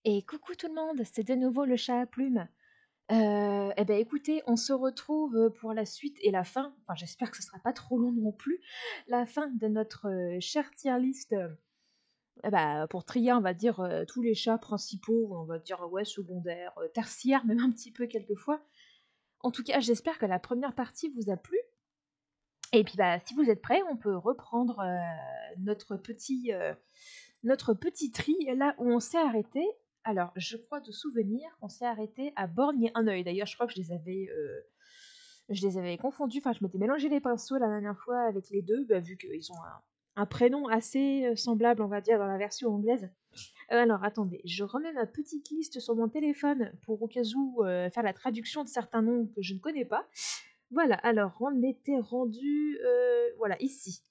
Et coucou tout le monde, c'est de nouveau le chat à plumes. Eh ben écoutez, on se retrouve pour la suite et la fin, enfin j'espère que ce sera pas trop long non plus, la fin de notre chère tier list, bah, pour trier on va dire tous les chats principaux, on va dire ouais secondaires, tertiaires même un petit peu quelquefois. En tout cas j'espère que la première partie vous a plu, et puis bah si vous êtes prêts on peut reprendre notre petit tri, là où on s'est arrêté. Alors, je crois de souvenir qu'on s'est arrêté à Borgne et un œil. D'ailleurs, je crois que je les avais confondus. Enfin, je m'étais mélangé les pinceaux la dernière fois avec les deux, bah, vu qu'ils ont un prénom assez semblable, on va dire, dans la version anglaise. Alors, attendez, je remets ma petite liste sur mon téléphone pour au cas où faire la traduction de certains noms que je ne connais pas. Voilà, alors, on était rendu, voilà, ici.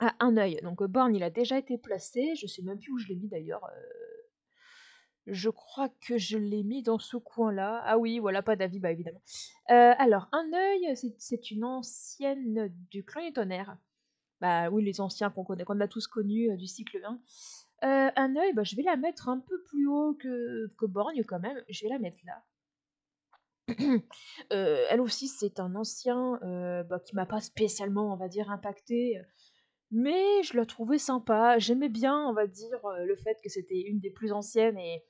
À un œil. Donc Borgne, il a déjà été placé. Je sais même plus où je l'ai mis d'ailleurs. Je crois que je l'ai mis dans ce coin-là. Ah oui, voilà, pas d'avis, bah évidemment. Alors, un œil, c'est une ancienne du clan du tonnerre. Bah oui, les anciens qu'on connaît, qu'on a tous connus du cycle 1. Un œil, bah, je vais la mettre un peu plus haut que Borgne quand même. Je vais la mettre là. Elle aussi, c'est un ancien bah, qui m'a pas spécialement, on va dire, impacté. Mais je la trouvais sympa. J'aimais bien, on va dire, le fait que c'était une des plus anciennes et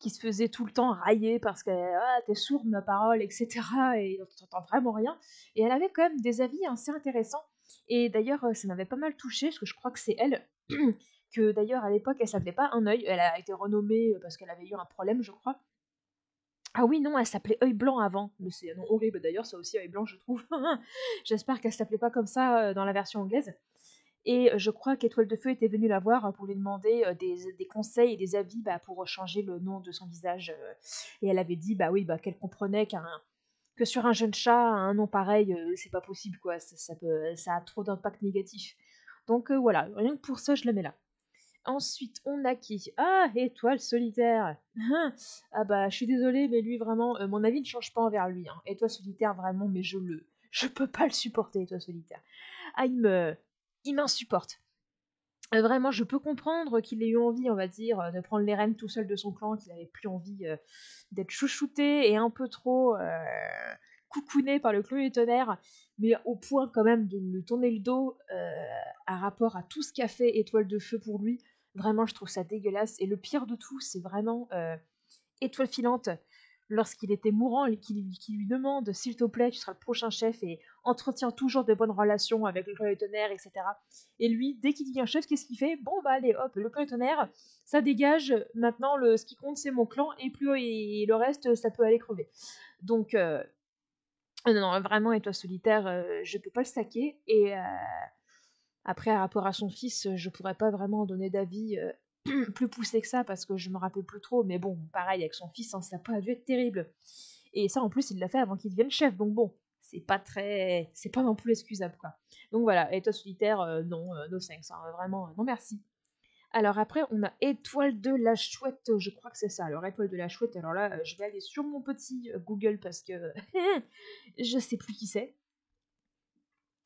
qui se faisait tout le temps railler parce que ah, t'es sourde ma parole, etc. Et t'entends vraiment rien. Et elle avait quand même des avis assez intéressants. Et d'ailleurs, ça m'avait pas mal touché parce que je crois que c'est elle que d'ailleurs à l'époque elle s'appelait pas un œil. Elle a été renommée parce qu'elle avait eu un problème, je crois. Ah oui, non, elle s'appelait œil blanc avant. Mais c'est un nom horrible d'ailleurs, ça aussi, œil blanc, je trouve. J'espère qu'elle s'appelait pas comme ça dans la version anglaise. Et je crois qu'Étoile de Feu était venue la voir pour lui demander des conseils et des avis bah, pour changer le nom de son visage. Et elle avait dit bah oui, bah, qu'elle comprenait que sur un jeune chat, un nom pareil, c'est pas possible, quoi. Ça a trop d'impact négatif. Donc voilà, rien que pour ça, je le mets là. Ensuite, on a qui? Ah, Étoile solitaire. Ah bah, je suis désolée, mais lui, vraiment, mon avis ne change pas envers lui. Hein. Étoile solitaire, vraiment, mais je peux pas le supporter, Étoile solitaire. Ah, il m'insupporte. Vraiment, je peux comprendre qu'il ait eu envie, on va dire, de prendre les rênes tout seul de son clan, qu'il avait plus envie d'être chouchouté et un peu trop coucouné par le clan du tonnerre, mais au point quand même de lui tourner le dos à rapport à tout ce qu'a fait Étoile de Feu pour lui. Vraiment, je trouve ça dégueulasse. Et le pire de tout, c'est vraiment Étoile filante, lorsqu'il était mourant et qui lui demande s'il te plaît, tu seras le prochain chef et entretient toujours de bonnes relations avec le clan du tonnerre, etc. Et lui, dès qu'il devient chef, qu'est-ce qu'il fait? Bon bah allez, hop, le clan du tonnerre, ça dégage, maintenant ce qui compte c'est mon clan et plus et le reste ça peut aller crever. Donc non, non, vraiment, et toi solitaire, je peux pas le saquer. Et après, par rapport à son fils, je pourrais pas vraiment donner d'avis plus poussé que ça parce que je me rappelle plus trop. Mais bon, pareil avec son fils, hein, ça n'a pas dû être terrible. Et ça, en plus, il l'a fait avant qu'il devienne chef. Donc bon, c'est pas non plus excusable quoi. Donc voilà, et toi solitaire, non, no thanks, hein, vraiment, non merci. Alors après, on a Étoile de la Chouette, je crois que c'est ça. Alors Étoile de la Chouette, alors là, je vais aller sur mon petit Google parce que je sais plus qui c'est.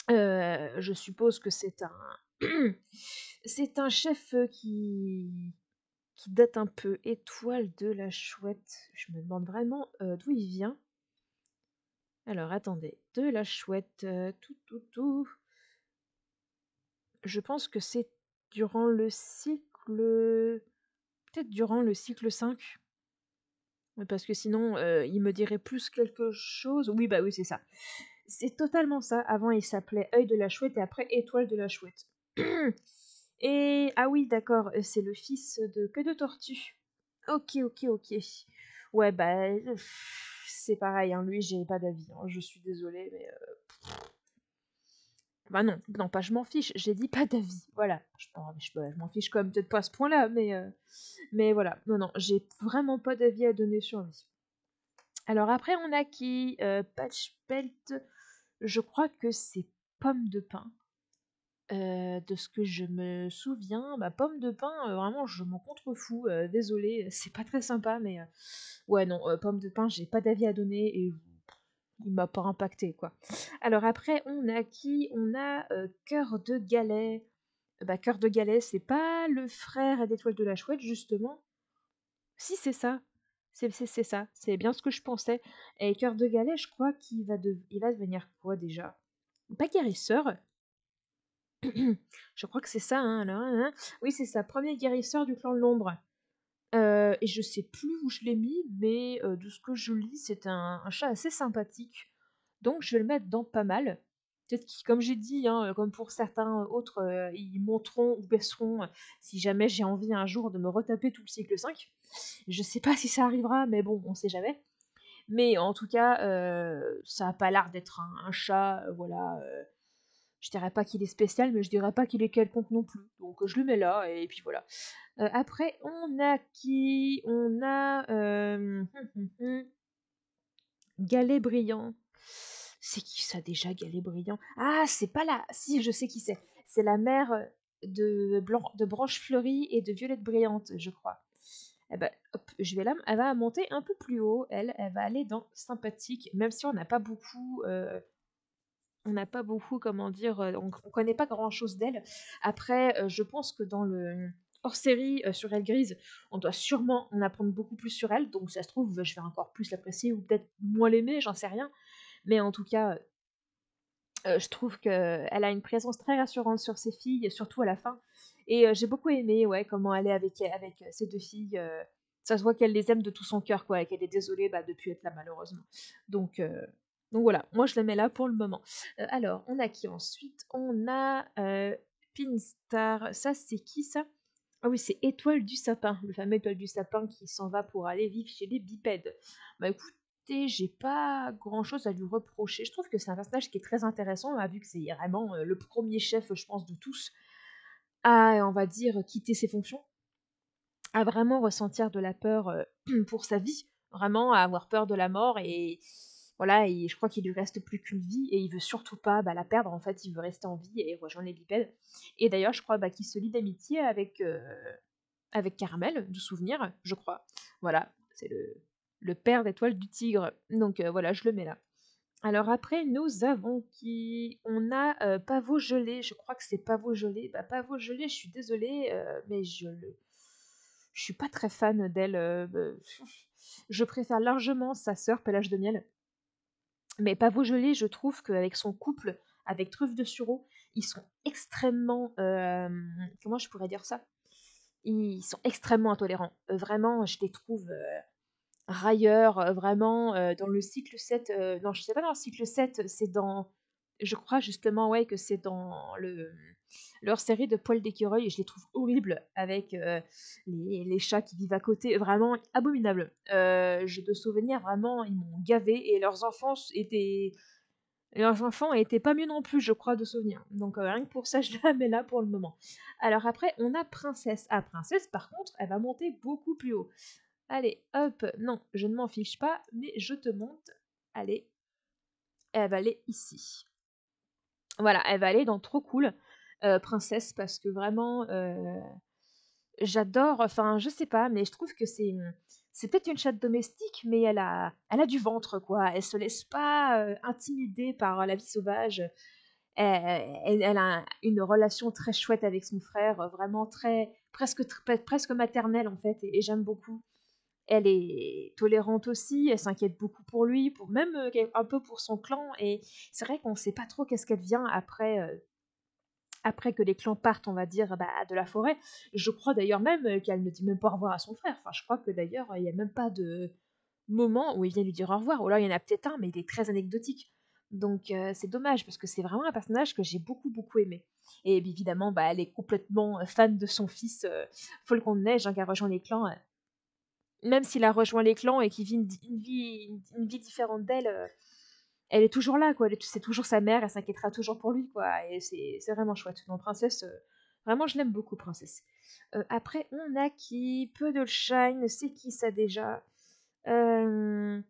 Je suppose que c'est un c'est un chef, qui date un peu. Étoile de la Chouette. Je me demande vraiment, d'où il vient. Alors attendez, de la Chouette, tout. Je pense que c'est durant le cycle, peut-être durant le cycle 5. Parce que sinon, il me dirait plus quelque chose. Oui, bah oui, c'est ça. C'est totalement ça. Avant, il s'appelait Œil de la Chouette et après Étoile de la Chouette. Et ah oui, d'accord, c'est le fils de Queue de Tortue. Ok. Ouais, bah, c'est pareil, hein, lui, j'ai pas d'avis, hein, je suis désolée, mais bah non, pas je m'en fiche, j'ai dit pas d'avis, voilà. Je m'en fiche quand même peut-être pas à ce point-là, mais voilà. Non, j'ai vraiment pas d'avis à donner sur lui. Alors après, on a qui? Patch Pelt, je crois que c'est Pomme de Pin. De ce que je me souviens, bah, Pomme de Pin, vraiment je m'en contrefous, désolée, c'est pas très sympa, mais ouais non, Pomme de Pin, j'ai pas d'avis à donner et il m'a pas impacté quoi. Alors après, on a qui? On a Cœur de Galet. Bah, Cœur de Galet, c'est pas le frère d'Étoile de la Chouette, justement? Si, c'est ça. C'est ça. C'est bien ce que je pensais. Et Cœur de Galet, je crois il va devenir quoi déjà? Pas guérisseur. Je crois que c'est ça, hein, alors, hein. Oui, c'est ça, premier guérisseur du clan de l'ombre. Et je sais plus où je l'ai mis, mais de ce que je lis, c'est un chat assez sympathique. Donc je vais le mettre dans pas mal. Peut-être qu'il comme j'ai dit, hein, comme pour certains autres, ils monteront ou baisseront, si jamais j'ai envie un jour de me retaper tout le cycle 5. Je sais pas si ça arrivera, mais bon, on sait jamais. Mais en tout cas, ça a pas l'air d'être un chat, voilà, je dirais pas qu'il est spécial, mais je dirais pas qu'il est quelconque non plus. Donc je le mets là, et puis voilà. Après, on a qui? On a Galet Brillant. C'est qui ça déjà, Galet Brillant? Ah, c'est pas la. Si, je sais qui c'est. C'est la mère de Branche Fleurie et de Violette Brillante, je crois. Eh ben, hop, elle va monter un peu plus haut. Elle va aller dans sympathique, même si on n'a pas beaucoup, comment dire, on connaît pas grand-chose d'elle. Après, je pense que dans le hors-série sur Elle Grise, on doit sûrement en apprendre beaucoup plus sur elle, donc ça se trouve, je vais encore plus l'apprécier ou peut-être moins l'aimer, j'en sais rien. Mais en tout cas, je trouve qu'elle a une présence très rassurante sur ses filles, surtout à la fin. Et j'ai beaucoup aimé, ouais, comment elle est avec ses deux filles. Ça se voit qu'elle les aime de tout son cœur, quoi, et qu'elle est désolée bah, de plus être là, malheureusement. Donc, euh, donc voilà, moi je la mets là pour le moment. Alors, on a qui ensuite? On a Pinstar. Ça, c'est qui ça? Ah oui, c'est Étoile du Sapin, le fameux Étoile du Sapin qui s'en va pour aller vivre chez les bipèdes. Bah écoutez, j'ai pas grand-chose à lui reprocher. Je trouve que c'est un personnage qui est très intéressant, vu que c'est vraiment le premier chef, je pense, de tous, à, on va dire, quitter ses fonctions, à vraiment ressentir de la peur pour sa vie, vraiment à avoir peur de la mort et voilà, et je crois qu'il lui reste plus qu'une vie et il veut surtout pas bah, la perdre, en fait, il veut rester en vie et rejoindre les bipèdes. Et d'ailleurs, je crois bah, qu'il se lie d'amitié avec Caramel, de souvenir, je crois. Voilà, c'est le père d'Étoile du Tigre. Donc voilà, je le mets là. Alors après, nous avons qui? On a Pavot Gelé, je crois que c'est Pavot Gelé. Bah, Pavot Gelé, je suis désolée, mais je suis pas très fan d'elle. Je préfère largement sa sœur Pelage de Miel. Mais Pavot Gelé, je trouve qu'avec son couple, avec Truffe de Sureau, ils sont extrêmement... comment je pourrais dire ça? Ils sont extrêmement intolérants. Vraiment, je les trouve railleurs, vraiment, dans le cycle 7. Non, je sais pas dans le cycle 7, c'est dans... Je crois justement, ouais, que c'est dans leur série de Poils d'écureuil, et je les trouve horribles avec les chats qui vivent à côté, vraiment abominable. J'ai de souvenirs, vraiment, ils m'ont gavé, et leurs enfants étaient pas mieux non plus, je crois, de souvenirs. Donc rien que pour ça, je la mets là pour le moment. Alors après, on a Princesse. Ah, Princesse, par contre, elle va monter beaucoup plus haut. Allez, hop, non, je ne m'en fiche pas, mais je te monte. Allez, elle va aller ici. Voilà, elle va aller dans Trop Cool, Princesse, parce que vraiment, j'adore, enfin, je sais pas, mais je trouve que c'est peut-être une chatte domestique, mais elle a du ventre, quoi. Elle se laisse pas intimider par la vie sauvage. Elle a une relation très chouette avec son frère, vraiment presque maternelle en fait, et j'aime beaucoup. Elle est tolérante aussi, elle s'inquiète beaucoup pour lui, pour même un peu pour son clan, et c'est vrai qu'on ne sait pas trop qu'est-ce qu'elle vient après que les clans partent, on va dire, bah, de la forêt. Je crois d'ailleurs même qu'elle ne dit même pas au revoir à son frère. Enfin, je crois que d'ailleurs, il n'y a même pas de moment où il vient lui dire au revoir. Ou alors, il y en a peut-être un, mais il est très anecdotique. Donc, c'est dommage, parce que c'est vraiment un personnage que j'ai beaucoup, beaucoup aimé. Et évidemment, bah, elle est complètement fan de son fils Faucon de Neige, hein, qui a rejoint les clans. Même s'il a rejoint les clans et qu'il vit une vie différente d'elle, elle est toujours là, quoi. C'est toujours sa mère, elle s'inquiétera toujours pour lui, quoi. Et c'est vraiment chouette. Donc, Princesse, vraiment, je l'aime beaucoup, Princesse. Après, on a qui? Peu de shine, c'est qui ça déjà? Euh,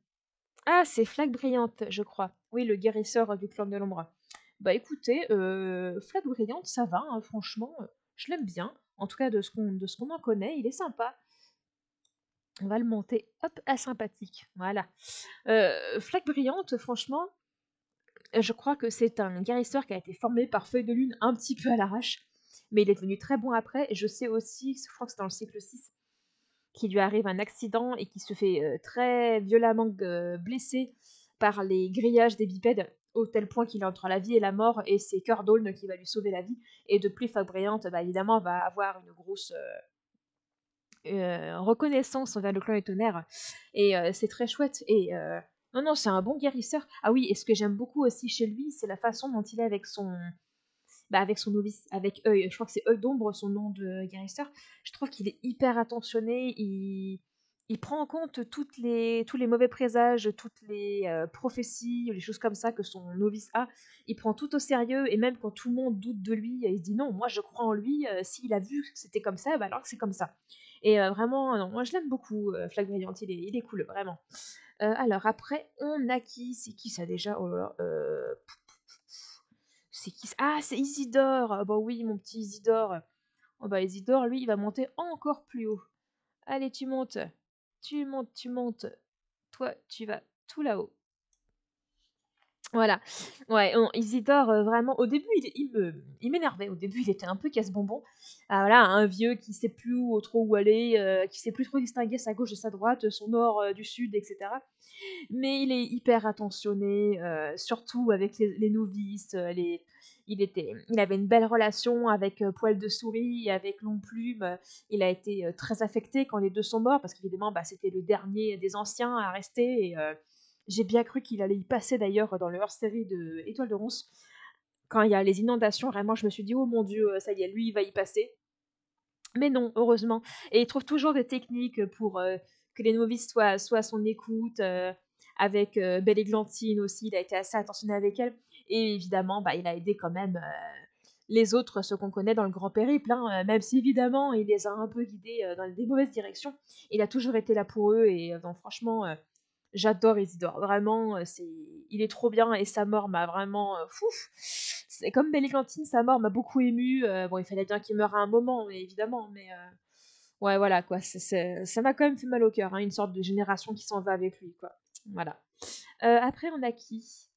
Ah, c'est Flaque Brillante, je crois. Oui, le guérisseur du clan de l'ombre. Bah écoutez, Flaque Brillante, ça va, hein, franchement, je l'aime bien. En tout cas, de ce qu'on en connaît, il est sympa. On va le monter, hop, à sympathique. Voilà. Flaque Brillante, franchement, je crois que c'est un guérisseur qui a été formé par Feuille de Lune un petit peu à l'arrache, mais il est devenu très bon après. Et je sais aussi, je crois que c'est dans le cycle 6, qui lui arrive un accident et qui se fait très violemment blesser par les grillages des bipèdes, au tel point qu'il est entre la vie et la mort, et c'est Cœur d'Aulne qui va lui sauver la vie. Et depuis, Fabbriante, bah, évidemment, va avoir une grosse reconnaissance envers le clan des tonnerres, et c'est très chouette. Et non, non, c'est un bon guérisseur. Ah oui, et ce que j'aime beaucoup aussi chez lui, c'est la façon dont il est avec son novice, avec œil. Je crois que c'est œil d'ombre son nom de guérisseur. Je trouve qu'il est hyper attentionné. Il prend en compte tous les mauvais présages, toutes les prophéties, les choses comme ça que son novice a. Il prend tout au sérieux, et même quand tout le monde doute de lui, il se dit non, moi je crois en lui. S'il a vu que c'était comme ça, bah alors que c'est comme ça. Et vraiment, non, moi je l'aime beaucoup, Flaque Brillante, il est cool, vraiment. Alors après, on a qui? C'est qui ça déjà? Oh là là, c'est qui ça? Ah, c'est Isidore! Ah bah oui, mon petit Isidore. Oh bah Isidore, lui, il va monter encore plus haut. Allez, tu montes. Tu montes, tu montes. Toi, tu vas tout là-haut. Voilà. Ouais, Isidore, vraiment, au début, il m'énervait. Au début, il était un peu casse-bonbon. Ah, voilà, un vieux qui sait plus trop où aller, qui sait plus trop distinguer sa gauche de sa droite, son nord du sud, etc. Mais il est hyper attentionné, surtout avec les novices. Il avait une belle relation avec Poil de Souris et avec Longue Plume. Il a été très affecté quand les deux sont morts, parce qu'évidemment, bah, c'était le dernier des anciens à rester. Et j'ai bien cru qu'il allait y passer d'ailleurs dans le hors-série de Étoile de Ronce. Quand il y a les inondations, vraiment, je me suis dit, oh mon Dieu, ça y est, lui, il va y passer. Mais non, heureusement. Et il trouve toujours des techniques pour que les novices soient à son écoute. Avec Belle Églantine aussi, il a été assez attentionné avec elle. Et évidemment, bah, il a aidé quand même les autres, ceux qu'on connaît dans le grand périple. Hein, même si évidemment, il les a un peu guidés dans des mauvaises directions. Il a toujours été là pour eux. Et donc franchement, j'adore Isidore. Vraiment, il est trop bien. Et sa mort m'a vraiment... fouf. C'est comme Belle Églantine, sa mort m'a beaucoup émue. Bon, il fallait bien qu'il meure à un moment, évidemment. Mais ouais, voilà, quoi. Ça m'a quand même fait mal au cœur. Hein, une sorte de génération qui s'en va avec lui, quoi. Voilà. Après, on a qui?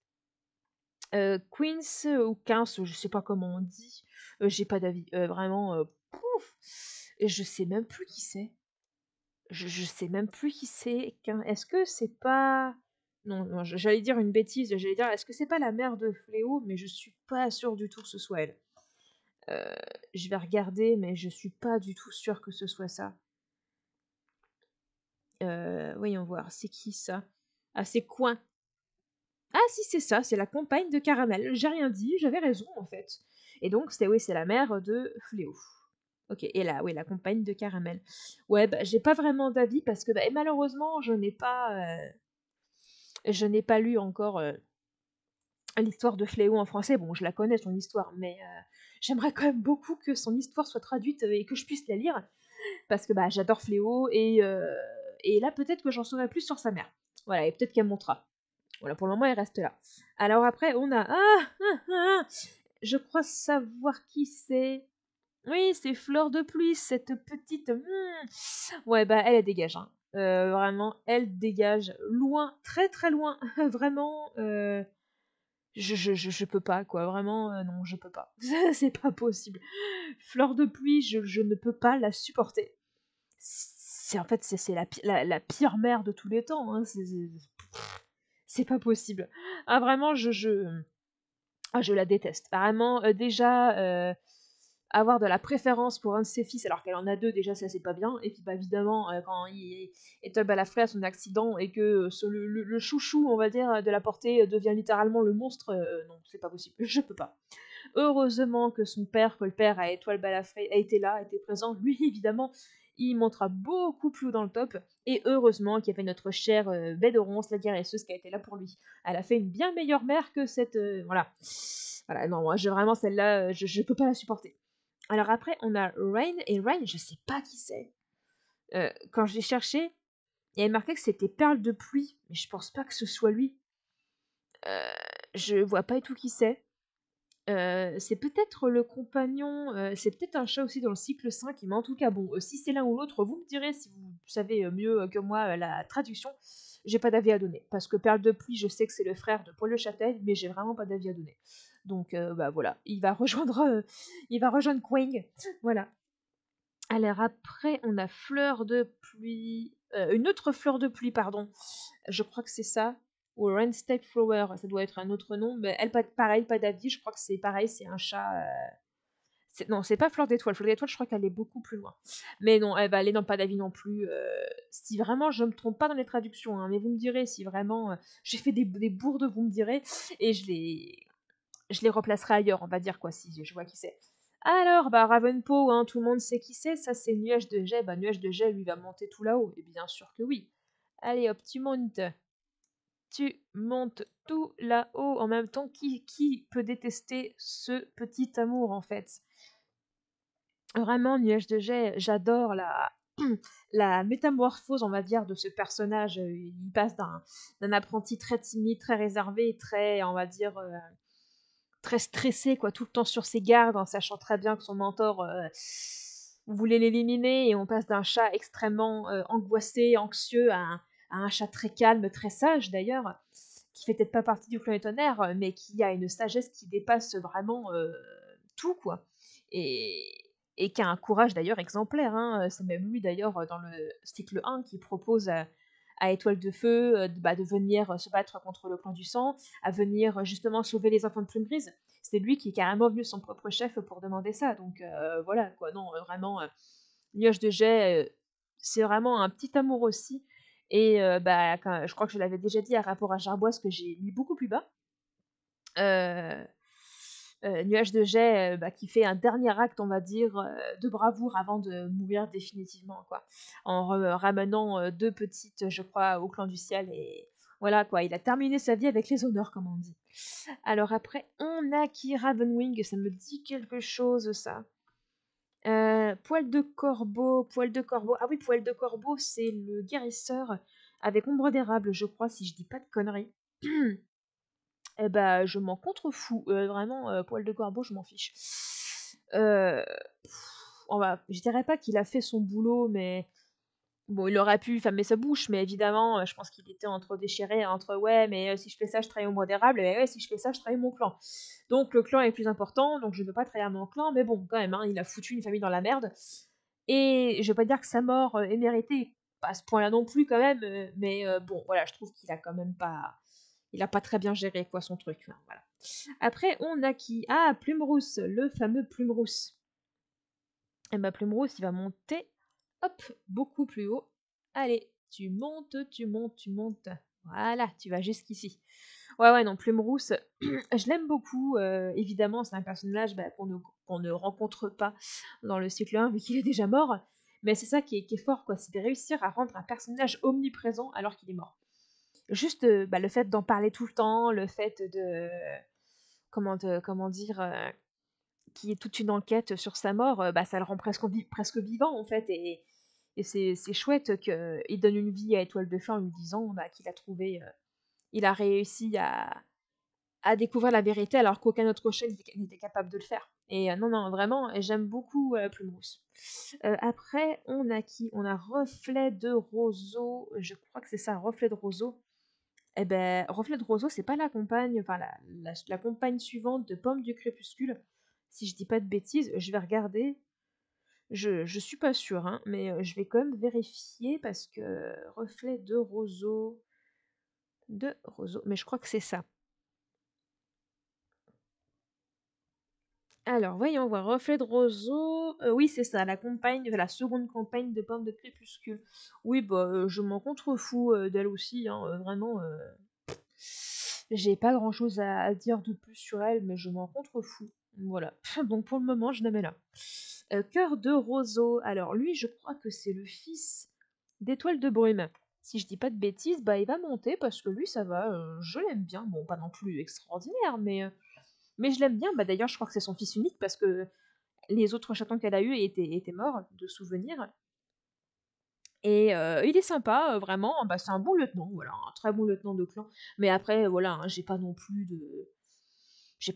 Queens ou Quince, je sais pas comment on dit. J'ai pas d'avis. Vraiment, pouf. Et je sais même plus qui c'est. Je sais même plus qui c'est. Est-ce que c'est pas... Non, non, j'allais dire une bêtise. J'allais dire, est-ce que c'est pas la mère de Fléau? Mais je suis pas sûre du tout que ce soit elle. Euh, je vais regarder, mais je suis pas du tout sûre que ce soit ça. Voyons voir, c'est qui ça? Ah, c'est Coin. Ah si, c'est ça, c'est la compagne de Caramel. J'ai rien dit, j'avais raison en fait. Et donc, oui, c'est la mère de Fléau. Ok, et là, oui, la compagne de Caramel. Ouais, bah, j'ai pas vraiment d'avis parce que bah, malheureusement, je n'ai pas lu encore l'histoire de Fléau en français. Bon, je la connais son histoire, mais j'aimerais quand même beaucoup que son histoire soit traduite et que je puisse la lire parce que bah, j'adore Fléau et là, peut-être que j'en saurai plus sur sa mère. Voilà, et peut-être qu'elle montera. Voilà, pour le moment, elle reste là. Alors après, on a... je crois savoir qui c'est. Oui, c'est Fleur de Pluie, cette petite... Ouais, bah, elle dégage. Hein. Vraiment, elle dégage loin, très très loin. Vraiment, je peux pas, quoi. Vraiment, non, je peux pas. C'est pas possible. Fleur de Pluie, je ne peux pas la supporter. En fait, c'est la pire mère de tous les temps. Hein. C'est pas possible. Ah, vraiment, je la déteste. Vraiment, déjà, avoir de la préférence pour un de ses fils alors qu'elle en a deux, déjà, ça c'est pas bien. Et puis, bah, évidemment, quand Étoile Balafré a son accident et que le chouchou, on va dire, de la portée devient littéralement le monstre, non, c'est pas possible. Je peux pas. Heureusement que son père, que le père à Étoile Balafré, a été là, a été présent. Lui, évidemment, il montera beaucoup plus haut dans le top. Et heureusement qu'il y avait notre chère Baie de Ronce, la guérisseuse, qui a été là pour lui. Elle a fait une bien meilleure mère que cette... voilà. Voilà, non, moi, vraiment, celle-là, je peux pas la supporter. Alors après, on a Rain, et Rain, je sais pas qui c'est. Quand je l'ai cherché, il y avait marqué que c'était Perle de Pluie, mais je pense pas que ce soit lui. Je vois pas du tout qui c'est. C'est peut-être le compagnon, c'est peut-être un chat aussi dans le cycle 5, mais en tout cas, bon, si c'est l'un ou l'autre, vous me direz si vous savez mieux que moi la traduction. J'ai pas d'avis à donner, parce que Perle de Pluie, je sais que c'est le frère de Paul Le Châtel, mais j'ai vraiment pas d'avis à donner. Donc, bah voilà, il va rejoindre Quang, voilà. Alors après, on a fleur de pluie, une autre fleur de pluie, pardon. Je crois que c'est ça, ou Rainstake Flower, ça doit être un autre nom, mais elle, pas pareil, pas d'avis, je crois que c'est pareil, c'est un chat. Non, c'est pas Fleur d'étoile. Fleur d'étoile, je crois qu'elle est beaucoup plus loin. Mais non, elle va aller dans pas d'avis non plus. Si vraiment je me trompe pas dans les traductions, hein, mais vous me direz si vraiment j'ai fait des bourdes, vous me direz, et je les replacerai ailleurs, on va dire quoi, si je vois qui c'est. Alors, bah Ravenpo, hein, tout le monde sait qui c'est, ça c'est Nuage de Jet. Bah Nuage de Jet, lui, va monter tout là-haut, et bien sûr que oui. Allez hop, tu montes. Tu montes tout là-haut en même temps. Qui peut détester ce petit amour en fait? Vraiment, Nuage de Jet, j'adore la métamorphose, on va dire, de ce personnage. Il passe d'un apprenti très timide, très réservé, très, on va dire, très stressé, quoi, tout le temps sur ses gardes, en sachant très bien que son mentor voulait l'éliminer, et on passe d'un chat extrêmement angoissé, anxieux, à un chat très calme, très sage d'ailleurs, qui fait peut-être pas partie du clan des tonnerres, mais qui a une sagesse qui dépasse vraiment tout, quoi. Et, et qui a un courage d'ailleurs exemplaire, hein. C'est même lui d'ailleurs dans le cycle 1 qui propose à Étoile de Feu de venir se battre contre le clan du sang, à venir justement sauver les enfants de Plume Grise. C'est lui qui est carrément venu son propre chef pour demander ça. Donc voilà, quoi. Non, vraiment, Nuage de Jet, c'est vraiment un petit amour aussi. Et je crois que je l'avais déjà dit à rapport à Jarboise que j'ai mis beaucoup plus bas. Euh, Nuage de Jet qui fait un dernier acte, on va dire, de bravoure avant de mourir définitivement, quoi. En ramenant deux petites, je crois, au clan du ciel. Et voilà, quoi. Il a terminé sa vie avec les honneurs, comme on dit. Alors après, on a qui Ravenwing, ça me dit quelque chose, ça. Poil de corbeau, poil de corbeau. Ah oui, poil de corbeau, c'est le guérisseur avec ombre d'érable, je crois, si je dis pas de conneries. Eh bah, je m'en contrefous. Vraiment, poil de corbeau, je m'en fiche. Euh, je dirais pas qu'il a fait son boulot, mais bon, il aurait pu fermer sa bouche, mais évidemment, je pense qu'il était entre déchiré, entre ouais, mais si je fais ça, je trahis ombre d'érable, et ouais, si je fais ça, je trahis mon clan. Donc le clan est plus important, donc je ne veux pas trahir mon clan, mais bon, quand même, hein, il a foutu une famille dans la merde. Et je veux pas dire que sa mort est méritée, pas à ce point-là non plus quand même, mais bon, voilà, je trouve qu'il a quand même pas, il a pas très bien géré quoi son truc, hein, voilà. Après, on a qui? Ah, Plumerousse, le fameux Plumerousse. Et bah Plumerousse, il va monter, hop, beaucoup plus haut. Allez, tu montes, tu montes, tu montes. Voilà, tu vas jusqu'ici. Ouais, ouais, non, Plumerousse, je l'aime beaucoup. Évidemment, c'est un personnage qu'on ne rencontre pas dans le cycle 1 vu qu'il est déjà mort. Mais c'est ça qui est fort, quoi. C'est de réussir à rendre un personnage omniprésent alors qu'il est mort. Juste le fait d'en parler tout le temps, le fait de. Comment dire qu'il y ait toute une enquête sur sa mort, ça le rend presque vivant, en fait. Et c'est chouette qu'il donne une vie à Étoile de Feu en lui disant qu'il a trouvé. Il a réussi à découvrir la vérité alors qu'aucun autre cocher n'était capable de le faire. Et non, non, vraiment, j'aime beaucoup Plumerousse. Après, on a qui? On a Reflet de Roseau, je crois que c'est ça, Reflet de Roseau. Eh ben, Reflet de Roseau, c'est pas la compagne, enfin la compagne suivante de Pomme du Crépuscule. Si je dis pas de bêtises, je vais regarder. Je suis pas sûre, hein, mais je vais quand même vérifier parce que Reflet de Roseau, mais je crois que c'est ça. Alors, voyons voir. Reflet de roseau. Oui, c'est ça, la seconde compagne de Pomme de Crépuscule. Oui, je m'en contrefous d'elle aussi, hein, vraiment. J'ai pas grand-chose à dire de plus sur elle, mais je m'en contrefous. Voilà. Donc pour le moment, je la mets là. Cœur de roseau. Alors lui, je crois que c'est le fils d'Étoile de Brume. Si je dis pas de bêtises, il va monter parce que lui, ça va. Je l'aime bien. Bon, pas non plus extraordinaire, mais je l'aime bien. D'ailleurs, je crois que c'est son fils unique parce que les autres chatons qu'elle a eus étaient morts de souvenirs. Et il est sympa, vraiment. C'est un bon lieutenant, voilà, un très bon lieutenant de clan. Mais après, voilà, hein, j'ai pas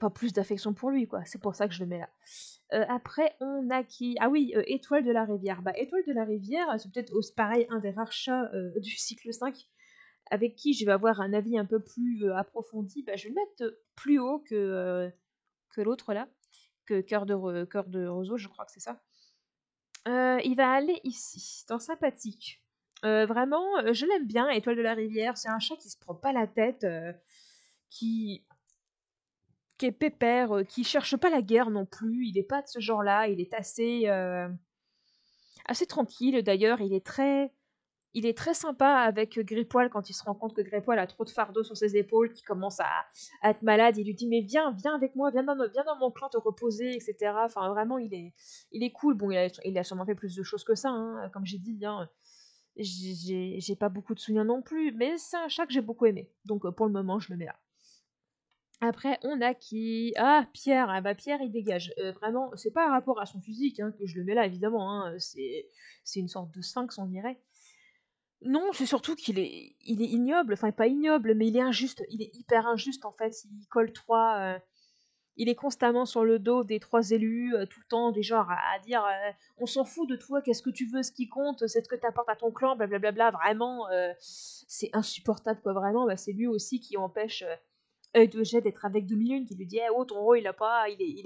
plus d'affection pour lui, quoi. C'est pour ça que je le mets là. Après, on a qui? Ah oui, Étoile de la Rivière. Étoile de la Rivière, c'est peut-être aussi pareil un des rares chats du cycle 5 avec qui je vais avoir un avis un peu plus approfondi. Je vais le mettre plus haut que l'autre là, que Cœur de Roseau, je crois que c'est ça. Il va aller ici, dans sympathique. Vraiment, je l'aime bien, Étoile de la rivière. C'est un chat qui se prend pas la tête, qui qui est pépère, qui cherche pas la guerre non plus. Il est pas de ce genre-là. Il est assez tranquille. D'ailleurs, il est très sympa avec Grippoil quand il se rend compte que Grippoil a trop de fardeau sur ses épaules, qu'il commence à être malade. Il lui dit mais viens avec moi, viens dans mon clan te reposer, etc. Enfin vraiment il est cool. Bon il a sûrement fait plus de choses que ça, hein, comme j'ai dit. Hein. J'ai pas beaucoup de souvenirs non plus, mais c'est un chat que j'ai beaucoup aimé. Donc pour le moment je le mets là. Après, on a qui? Ah, Pierre. Ah bah Pierre, il dégage. Vraiment, c'est pas un rapport à son physique hein, que je le mets là, évidemment. Hein. C'est une sorte de sphinx, on dirait. Non, c'est surtout il est ignoble, enfin pas ignoble, mais il est injuste, il est hyper injuste en fait. Il colle il est constamment sur le dos des trois élus, tout le temps, des genres à dire on s'en fout de toi, qu'est-ce que tu veux, ce qui compte, c'est ce que t'apportes à ton clan, blablabla. Vraiment, c'est insupportable quoi, vraiment. Bah, c'est lui aussi qui empêche Eugène d'être avec Demi-Lune, qui lui dit oh ton rôle il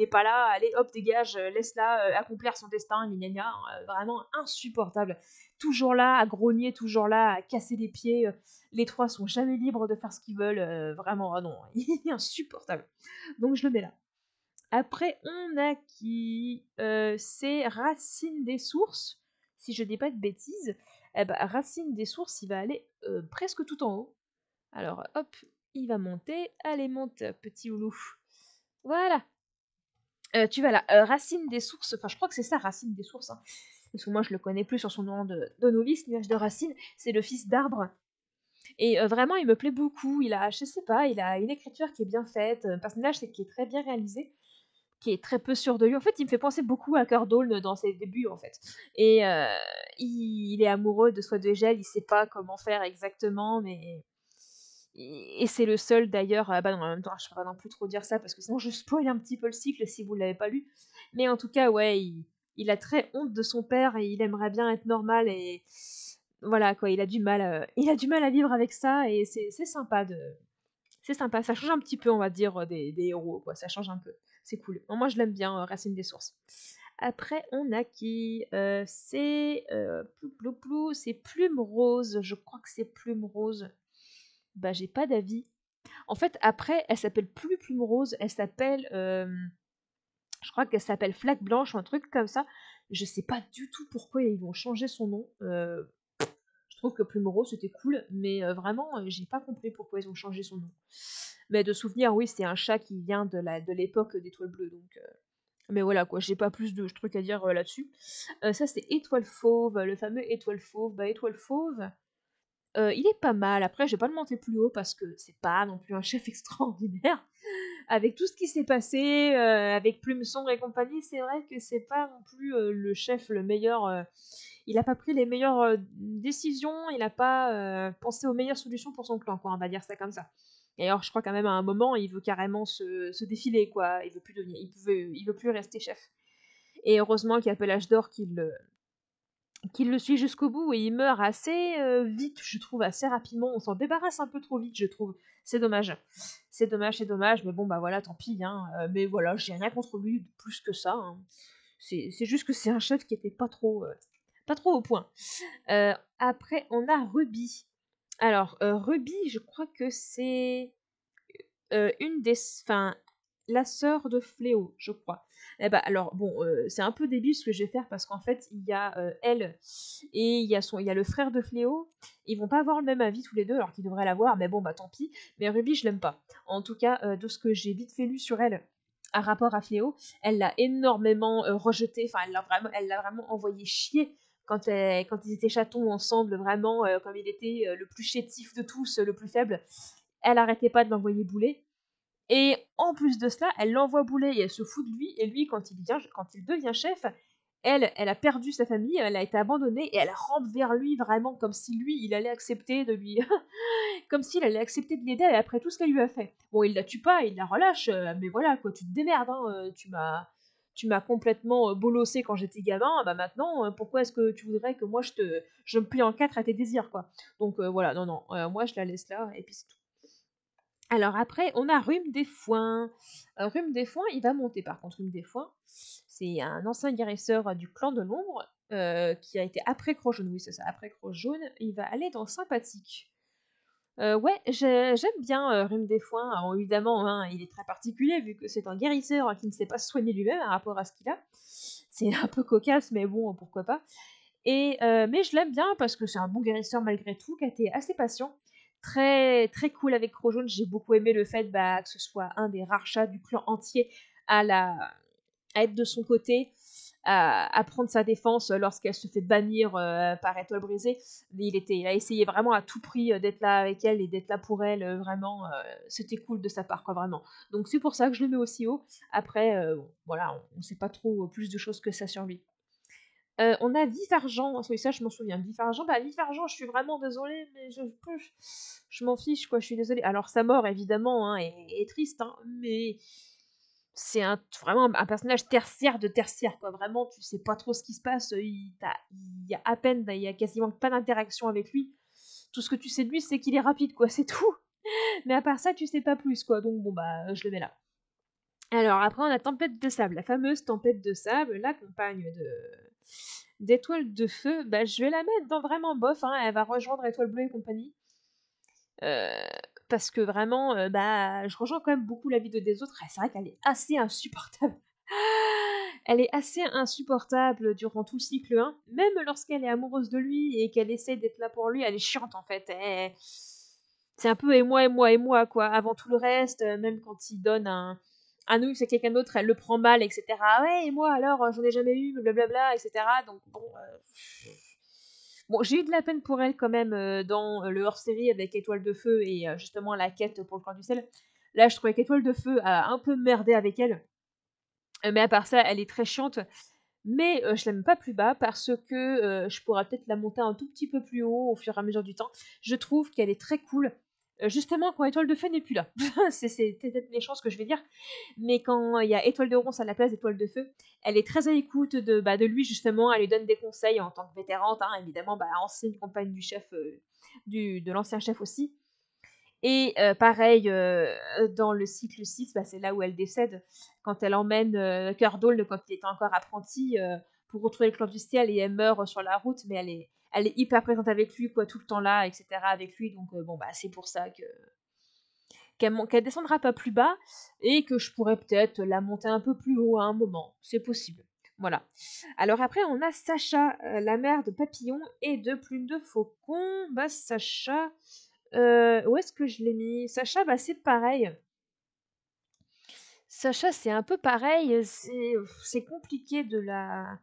est pas là, allez hop dégage, laisse-la accomplir son destin, gna gna gna. Vraiment insupportable. Toujours là à grogner, toujours là à casser les pieds. Les trois sont jamais libres de faire ce qu'ils veulent, vraiment, ah non, il est insupportable. Donc je le mets là. Après, on a qui c'est Racine des Sources, si je dis pas de bêtises. Eh ben, Racine des Sources, il va aller presque tout en haut. Alors, hop, il va monter. Allez, monte, petit loulou. Voilà. Tu vas là. Racine des Sources, enfin, je crois que c'est ça, Racine des Sources. Hein. Parce que moi, je le connais plus sur son nom de novice, nuage de Racine. C'est le fils d'Arbre. Et vraiment, il me plaît beaucoup. Il a, je sais pas, il a une écriture qui est bien faite, un personnage qui est très bien réalisé, qui est très peu sûr de lui. En fait, il me fait penser beaucoup à Cœur d'Aulne dans ses débuts, en fait. Et il est amoureux de Soie de Gel, il sait pas comment faire exactement, mais et c'est le seul d'ailleurs, bah non, en même temps, je peux pas non plus trop dire ça parce que sinon je spoil un petit peu le cycle si vous l'avez pas lu. Mais en tout cas, ouais, il a très honte de son père et il aimerait bien être normal et voilà quoi, il a du mal à vivre avec ça et c'est sympa c'est sympa. Ça change un petit peu, on va dire, des héros quoi. Ça change un peu. C'est cool. Bon, moi je l'aime bien, Racine des Sources. Après, on a qui c'est plou plou plou, c'est Plume Rose. Je crois que c'est Plume Rose. Bah, j'ai pas d'avis. En fait, après, elle s'appelle plus Plume Rose, elle s'appelle, je crois qu'elle s'appelle Flaque Blanche ou un truc comme ça. Je sais pas du tout pourquoi ils vont changer son nom. Je trouve que Plume Rose c'était cool, mais vraiment, j'ai pas compris pourquoi ils ont changé son nom. Mais de souvenir, oui, c'est un chat qui vient de l'époque d'Étoile Bleue, donc. Mais voilà quoi, j'ai pas plus de trucs à dire là-dessus. Ça c'est Étoile Fauve, le fameux Étoile Fauve. Bah Étoile Fauve, il est pas mal. Après, je vais pas le monter plus haut parce que c'est pas non plus un chef extraordinaire. Avec tout ce qui s'est passé, avec Plume Sombre et compagnie, c'est vrai que c'est pas non plus le chef le meilleur. Il a pas pris les meilleures décisions, il a pas pensé aux meilleures solutions pour son clan, quoi, on va dire ça comme ça. Et alors, je crois quand même à un moment, il veut carrément se défiler, quoi. Il veut plus devenir, il veut plus rester chef. Et heureusement qu'il y a Pelage d'Or qui le suit jusqu'au bout et il meurt assez vite, je trouve, assez rapidement. On s'en débarrasse un peu trop vite, je trouve. C'est dommage. C'est dommage, mais bon, bah voilà, tant pis. Hein. Mais voilà, j'ai rien contre lui de plus que ça. Hein. C'est juste que c'est un chef qui était pas trop au point. Après, on a Ruby. Alors, Ruby, je crois que c'est une des, enfin, la sœur de Fléau, je crois. Eh ben, alors bon, c'est un peu débile ce que je vais faire parce qu'en fait, il y a elle et il y a le frère de Fléau. Ils vont pas avoir le même avis tous les deux, alors qu'ils devraient l'avoir. Mais bon, bah tant pis. Mais Ruby, je l'aime pas. En tout cas, de ce que j'ai vite fait lu sur elle, à rapport à Fléau, elle l'a énormément rejeté. Enfin, elle l'a vraiment envoyé chier. Quand ils étaient chatons ensemble, vraiment, comme il était le plus chétif de tous, le plus faible, elle arrêtait pas de l'envoyer bouler. Et en plus de cela, elle l'envoie bouler et elle se fout de lui. Et lui, quand il devient chef, elle a perdu sa famille, elle a été abandonnée et elle rampe vers lui vraiment comme si lui, il allait accepter de lui, comme s'il allait accepter de l'aider après tout ce qu'elle lui a fait. Bon, il la tue pas, il la relâche, mais voilà quoi, tu te démerdes, hein, tu m'as complètement bolossé quand j'étais gamin, bah maintenant, pourquoi est-ce que tu voudrais que moi je me plie en quatre à tes désirs quoi. Donc voilà, non, non, moi je la laisse là et puis c'est tout. Alors après, on a Rhume des Foins. Rhume des Foins, il va monter par contre, Rhume des Foins. C'est un ancien guérisseur du clan de l'ombre. qui a été après Croc Jaune, oui c'est ça, après Croc Jaune, il va aller dans sympathique. Ouais, j'aime bien, Rhume des Foins. Alors évidemment, hein, il est très particulier vu que c'est un guérisseur qui ne sait pas se soigner lui-même par rapport à ce qu'il a. C'est un peu cocasse, mais bon, pourquoi pas. Mais je l'aime bien parce que c'est un bon guérisseur malgré tout, qui a été assez patient. Très, très cool avec Croc Jaune. J'ai beaucoup aimé le fait que ce soit un des rares chats du clan entier à être de son côté, à prendre sa défense lorsqu'elle se fait bannir par Étoile Brisée. Il a essayé vraiment à tout prix d'être là avec elle et d'être là pour elle. Vraiment, c'était cool de sa part, quoi, vraiment. Donc c'est pour ça que je le mets aussi haut. Après, bon, voilà, on ne sait pas trop plus de choses que ça sur lui. On a Vif Argent, oui, ça je m'en souviens. Vif Argent, Vif Argent, je suis vraiment désolée, mais je m'en fiche, quoi, je suis désolée. Alors, sa mort, évidemment, hein, est triste, hein, mais c'est vraiment un personnage tertiaire de tertiaire, quoi. Vraiment, tu sais pas trop ce qui se passe, il y a à peine, il y a quasiment pas d'interaction avec lui. Tout ce que tu sais de lui, c'est qu'il est rapide, quoi, c'est tout. Mais à part ça, tu sais pas plus, quoi. Donc, bon, bah, je le mets là. Alors, après, on a Tempête de Sable, la fameuse Tempête de Sable, la compagne d'Étoile de Feu. Bah, je vais la mettre dans vraiment bof, hein, elle va rejoindre Étoile Bleue et compagnie. Euh, Parce que vraiment, bah, je rejoins quand même beaucoup la vie des autres. C'est vrai qu'elle est assez insupportable. Elle est assez insupportable durant tout le cycle 1. Même lorsqu'elle est amoureuse de lui et qu'elle essaie d'être là pour lui, elle est chiante en fait. C'est un peu et moi, quoi. Avant tout le reste, même quand il donne un nouille c'est quelqu'un d'autre, elle le prend mal, etc. Ah ouais, et moi alors, j'en ai jamais eu, blablabla, etc. Donc bon. Bon, j'ai eu de la peine pour elle quand même dans le hors-série avec Étoile de Feu et justement la quête pour le corps du sel. Là, je trouvais qu'Étoile de Feu a un peu merdé avec elle. Mais à part ça, elle est très chiante. Mais je l'aime pas plus bas parce que je pourrais peut-être la monter un tout petit peu plus haut au fur et à mesure du temps. Je trouve qu'elle est très cool. Justement, quand Étoile de Feu n'est plus là. C'est peut-être méchant ce que je vais dire. Mais quand il y a Étoile de Ronce à la place d'Étoile de Feu, elle est très à l'écoute de lui, justement. Elle lui donne des conseils en tant que vétérante, hein, évidemment, ancienne compagne du chef, de l'ancien chef aussi. Et pareil, dans le cycle 6, bah, c'est là où elle décède, quand elle emmène Cœur d'Aulne, quand il était encore apprenti, pour retrouver le clan du ciel, et elle meurt sur la route, mais elle est hyper présente avec lui, quoi, tout le temps là, etc. avec lui. Donc bon, bah, c'est pour ça qu'elle descendra pas plus bas, et que je pourrais peut-être la monter un peu plus haut à un moment. C'est possible. Voilà. Alors après, on a Sacha, la mère de Papillon et de Plume de Faucon. Bah, Sacha, où est-ce que je l'ai mis? Sacha, bah, c'est pareil. Sacha, c'est un peu pareil. C'est compliqué de la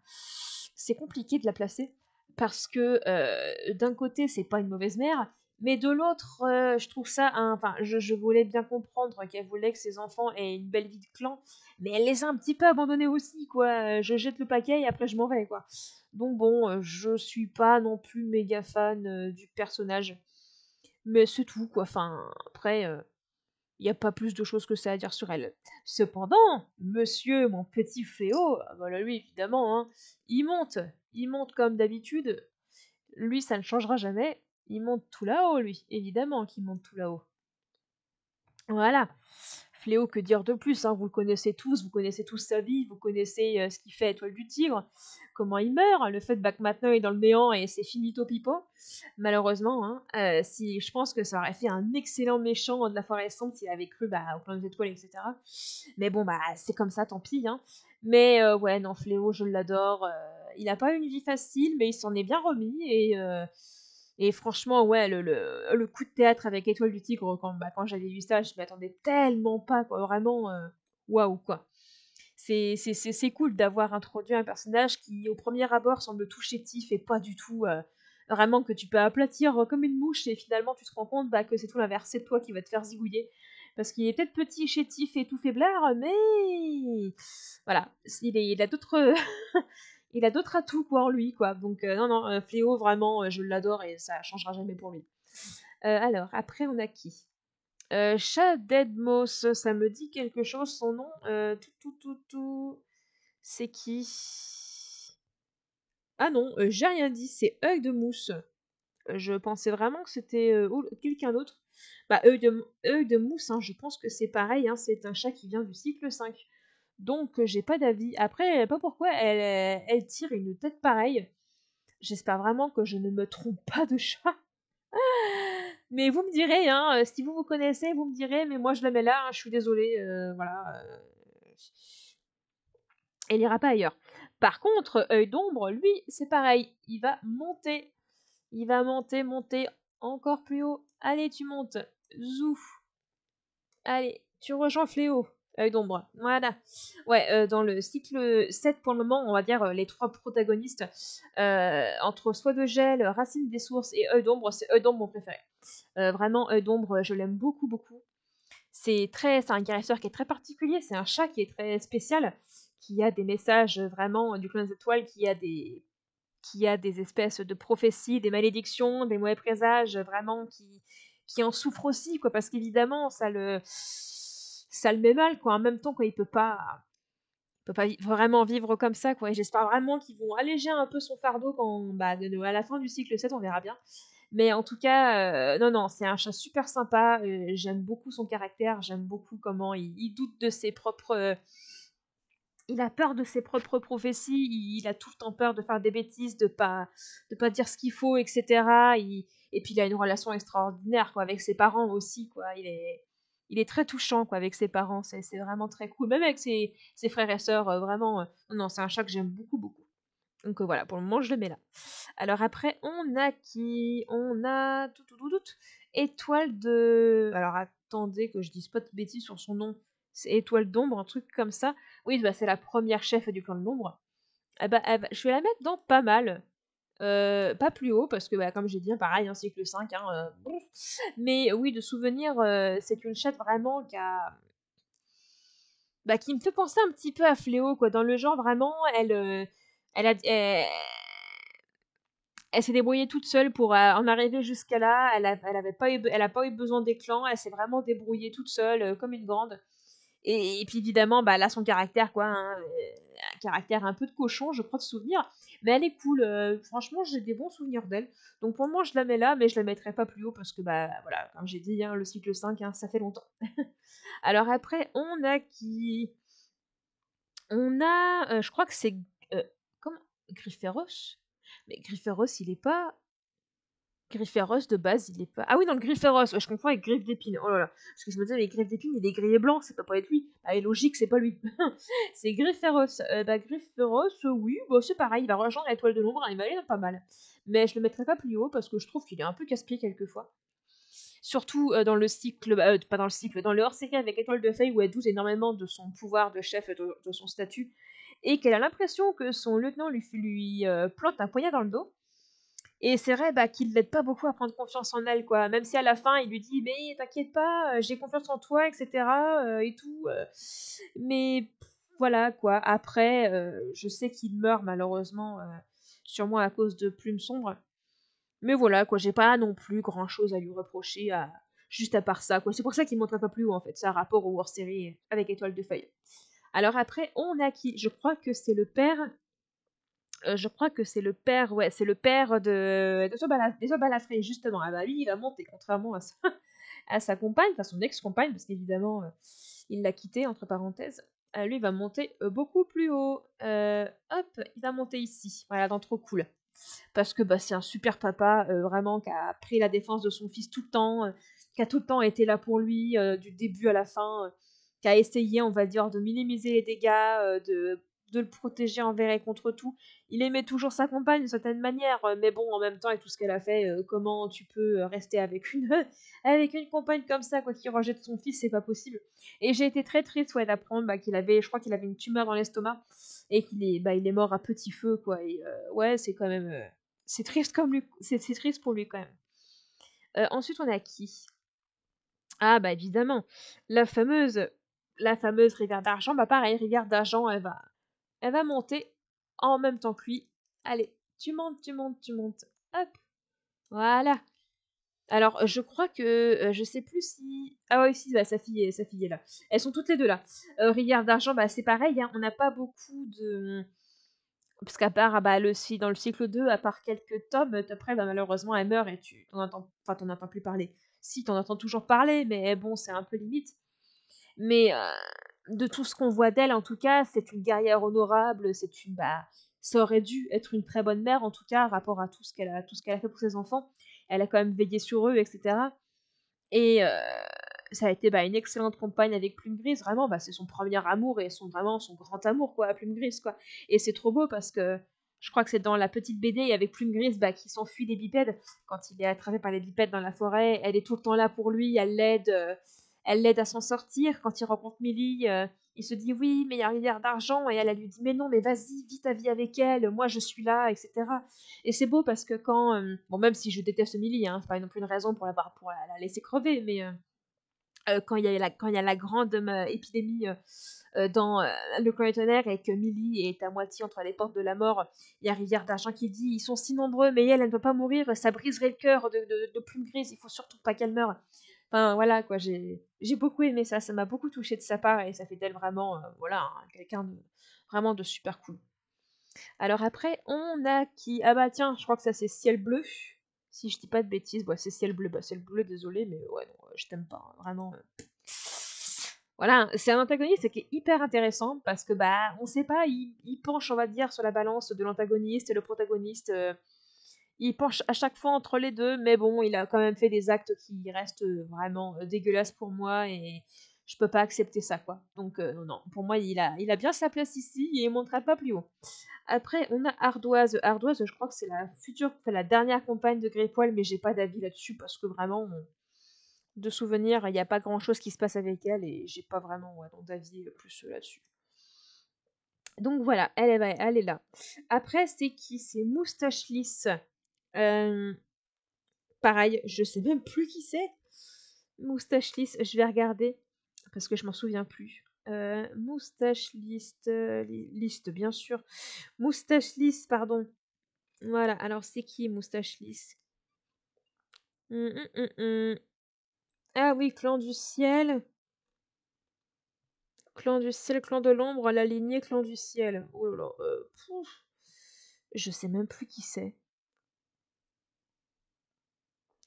placer parce que d'un côté, c'est pas une mauvaise mère, mais de l'autre, je trouve ça, enfin, je voulais bien comprendre qu'elle voulait que ses enfants aient une belle vie de clan, mais elle les a un petit peu abandonnés aussi, quoi. Je jette le paquet et après je m'en vais, quoi. Donc bon, je suis pas non plus méga fan du personnage, mais c'est tout, quoi. Enfin, après. Il n'y a pas plus de choses que ça à dire sur elle. Cependant, monsieur, mon petit fléau, voilà lui évidemment, hein, il monte. Il monte comme d'habitude. Lui, ça ne changera jamais. Il monte tout là-haut, lui. Évidemment qu'il monte tout là-haut. Voilà. Fléau, que dire de plus, hein, vous le connaissez tous, vous connaissez tous sa vie, vous connaissez ce qu'il fait à Étoile du Tigre, comment il meurt, le fait que maintenant il est dans le néant et c'est finito pipo. Malheureusement, hein, si, je pense que ça aurait fait un excellent méchant de la forêt sombre s'il avait cru au plan des étoiles, etc. Mais bon, c'est comme ça, tant pis. Hein. Mais ouais, non, Fléau, je l'adore. Il n'a pas eu une vie facile, mais il s'en est bien remis. Et franchement, ouais, le coup de théâtre avec Étoile du Tigre, quand j'avais vu ça, je m'y attendais tellement pas, quoi. Vraiment, waouh, quoi. C'est cool d'avoir introduit un personnage qui, au premier abord, semble tout chétif et pas du tout. Vraiment que tu peux aplatir comme une mouche et finalement tu te rends compte que c'est tout l'inverse, c'est toi qui va te faire zigouiller. Parce qu'il est peut-être petit, chétif et tout faiblard, mais voilà, il a d'autres il a d'autres atouts quoi en lui quoi. Donc non non, Fléau vraiment je l'adore et ça changera jamais pour lui. Alors après on a qui? Shadedmos, ça me dit quelque chose son nom. C'est qui? Ah non, j'ai rien dit, c'est œil de mousse. Je pensais vraiment que c'était quelqu'un d'autre. Œil de mousse, hein, je pense que c'est pareil, hein, c'est un chat qui vient du cycle 5. Donc j'ai pas d'avis. Après, pas pourquoi elle tire une tête pareille. J'espère vraiment que je ne me trompe pas de chat. Mais vous me direz, hein, si vous connaissez, vous me direz, mais moi je la mets là, hein, je suis désolée, voilà. Elle ira pas ailleurs. Par contre, œil d'ombre, lui, c'est pareil. Il va monter, monter encore plus haut. Allez, tu montes. Zouf. Allez, tu rejoins Fléau. Œil d'ombre. Voilà. Ouais, dans le cycle 7, pour le moment, on va dire les trois protagonistes. Entre Soie de gel, Racine des sources et Œil d'ombre, c'est Œil d'ombre mon préféré. Vraiment, Œil d'ombre, je l'aime beaucoup, beaucoup. C'est un guérisseur qui est très particulier. C'est un chat qui est très spécial, qui a des messages vraiment du clan des étoiles, qui a des espèces de prophéties, des malédictions, des mauvais présages, vraiment qui en souffre aussi, quoi, parce qu'évidemment ça le met mal, quoi. En même temps, quoi, il peut pas vraiment vivre comme ça, quoi. Et j'espère vraiment qu'ils vont alléger un peu son fardeau à la fin du cycle 7, on verra bien. Mais en tout cas, non, non, c'est un chat super sympa. J'aime beaucoup son caractère, j'aime beaucoup comment il doute de ses propres. Il a peur de ses propres prophéties, il a tout le temps peur de faire des bêtises, de pas dire ce qu'il faut, etc. Et puis il a une relation extraordinaire, quoi, avec ses parents aussi, quoi. Il est très touchant, quoi, avec ses parents. C'est vraiment très cool. Même avec ses frères et sœurs, vraiment. Non, c'est un chat que j'aime beaucoup, beaucoup. Donc voilà, pour le moment, je le mets là. Alors après, on a qui? On a Étoile de. Alors attendez que je dise pas de bêtises sur son nom. C'est Étoile d'ombre, un truc comme ça. Oui, bah, c'est la première chef du clan de l'ombre. Je vais la mettre dans pas mal. Pas plus haut, parce que bah, comme j'ai dit, pareil, hein, cycle 5. Hein, mais oui, de souvenir, c'est une chatte vraiment qui me fait penser un petit peu à Fléau, quoi. Dans le genre, vraiment, elle a, elle, elle s'est débrouillée toute seule pour en arriver jusqu'à là. Elle a pas eu besoin des clans. Elle s'est vraiment débrouillée toute seule, comme une grande. Et puis évidemment, bah, elle a son caractère, quoi. Hein, un caractère un peu de cochon, je crois, de souvenir. Mais elle est cool. Franchement, j'ai des bons souvenirs d'elle. Donc pour moi, je la mets là, mais je la mettrai pas plus haut parce que, bah, voilà, comme j'ai dit, hein, le cycle 5, hein, ça fait longtemps. Alors après, on a qui? On a, je crois que c'est, comment? Grifferos? Mais Grifferos, il est pas. Grifferos de base, il est pas. Ah oui, non, le Grifferos, ouais, je confonds avec Griffe d'épine. Oh là là. Parce que je me disais, mais Griffe d'épine, il est gris et blanc, ça peut pas être lui. Ah, et logique, c'est pas lui. C'est Grifferos. Grifferos, oui, bah, c'est pareil, il va rejoindre l'étoile de l'ombre, hein, il va aller dans pas mal. Mais je le mettrai pas plus haut parce que je trouve qu'il est un peu casse-pied quelquefois. Surtout dans le cycle, pas dans le cycle, dans le hors-série avec Étoile de Feuille où elle doute énormément de son pouvoir de chef et de son statut. Et qu'elle a l'impression que son lieutenant lui plante un poignard dans le dos. Et c'est vrai qu'il l'aide pas beaucoup à prendre confiance en elle, quoi. Même si à la fin, il lui dit, mais t'inquiète pas, j'ai confiance en toi, etc. Et tout. Mais voilà, quoi. Après, je sais qu'il meurt malheureusement, sûrement à cause de Plume Sombre. Mais voilà, quoi. J'ai pas non plus grand chose à lui reprocher, juste à part ça, quoi. C'est pour ça qu'il ne montrait pas plus haut, en fait. C'est un rapport au hors-série avec Étoile de Feuille. Alors après, on a qui? Je crois que c'est le père. Je crois que c'est le père, ouais, c'est le père des Balafré, justement. Ah bah lui, il va monter, contrairement à à sa compagne, enfin son ex-compagne, parce qu'évidemment, il l'a quitté, entre parenthèses. Lui, il va monter beaucoup plus haut. Hop, il va monter ici, voilà, dans Trop Cool. Parce que c'est un super papa, vraiment, qui a pris la défense de son fils tout le temps, qui a tout le temps été là pour lui, du début à la fin, qui a essayé, on va dire, de minimiser les dégâts, de le protéger envers et contre tout. Il aimait toujours sa compagne d'une certaine manière, mais bon, en même temps, avec tout ce qu'elle a fait, comment tu peux rester avec une, avec une compagne comme ça, quoi, qui rejette son fils, c'est pas possible. Et j'ai été très triste, ouais, d'apprendre je crois qu'il avait une tumeur dans l'estomac, et il est mort à petit feu, quoi. Et ouais, c'est quand même, c'est triste comme lui, c'est triste pour lui quand même. Ensuite, on a qui? Ah bah évidemment, la fameuse, la fameuse rivière d'argent. Bah pareil, rivière d'argent, elle va monter en même temps que lui. Allez, tu montes, tu montes, tu montes. Hop, voilà. Alors, je crois que, je sais plus si. Ah oui, si, bah, sa fille est là. Elles sont toutes les deux là. Rivière d'argent, bah c'est pareil, hein, on n'a pas beaucoup de. Parce qu'à part, dans le cycle 2, à part quelques tomes, après, malheureusement, elle meurt et t'en entends plus parler. Si, t'en entends toujours parler, mais bon, c'est un peu limite. Mais, de tout ce qu'on voit d'elle, en tout cas, c'est une guerrière honorable, ça aurait dû être une très bonne mère, en tout cas, rapport à tout ce qu'elle a fait pour ses enfants. Elle a quand même veillé sur eux, etc. Et ça a été une excellente compagne avec Plume Grise, vraiment, c'est son premier amour et vraiment son grand amour, quoi, à Plume Grise, quoi. Et c'est trop beau parce que je crois que c'est dans la petite BD avec Plume Grise qui s'enfuit des bipèdes. Quand il est attrapé par les bipèdes dans la forêt, elle est tout le temps là pour lui, elle l'aide à s'en sortir. Quand il rencontre Millie, il se dit oui, mais il y a un milliard d'argent, et elle lui dit mais non, mais vas-y, vis ta vie avec elle, moi je suis là, etc. Et c'est beau parce que quand, bon, même si je déteste Millie, hein, c'est pas non plus une raison pour la laisser crever, mais quand il y a la grande épidémie dans le clan tonnerre et que Millie est à moitié entre les portes de la mort, il y a Rivière d'Argent qui dit ils sont si nombreux, mais elle ne peut pas mourir, ça briserait le cœur de Plume Grise, il faut surtout pas qu'elle meure. Enfin voilà quoi, j'ai beaucoup aimé ça m'a beaucoup touché de sa part et ça fait d'elle vraiment quelqu'un de vraiment de super cool. Alors après, on a qui? Ah bah tiens, je crois que ça c'est Ciel Bleu. Si je dis pas de bêtises, c'est Ciel Bleu. Ciel Bleu, désolé, mais ouais, non, je t'aime pas, hein, vraiment. Voilà, c'est un antagoniste qui est hyper intéressant parce que on sait pas, il penche, on va dire, sur la balance de l'antagoniste et le protagoniste. Il penche à chaque fois entre les deux, mais bon, il a quand même fait des actes qui restent vraiment dégueulasses pour moi et je peux pas accepter ça, quoi. Donc non, pour moi, il a bien sa place ici et il montera pas plus haut. Après, on a Ardoise. Ardoise, je crois que c'est la dernière compagne de Greypoil, mais j'ai pas d'avis là-dessus parce que vraiment, de souvenir, il n'y a pas grand-chose qui se passe avec elle et j'ai pas vraiment d'avis plus là-dessus. Donc voilà, elle est là. Après, c'est qui? C'est Moustache Lisse. Pareil, je sais même plus qui c'est. Moustache Lisse, je vais regarder parce que je m'en souviens plus. Moustache Liste, bien sûr. Moustache Lisse, pardon. Voilà, alors c'est qui Moustache Lisse? Ah oui, Clan du Ciel. Clan du Ciel, Clan de l'Ombre, la lignée Clan du Ciel. Oh là là, je sais même plus qui c'est.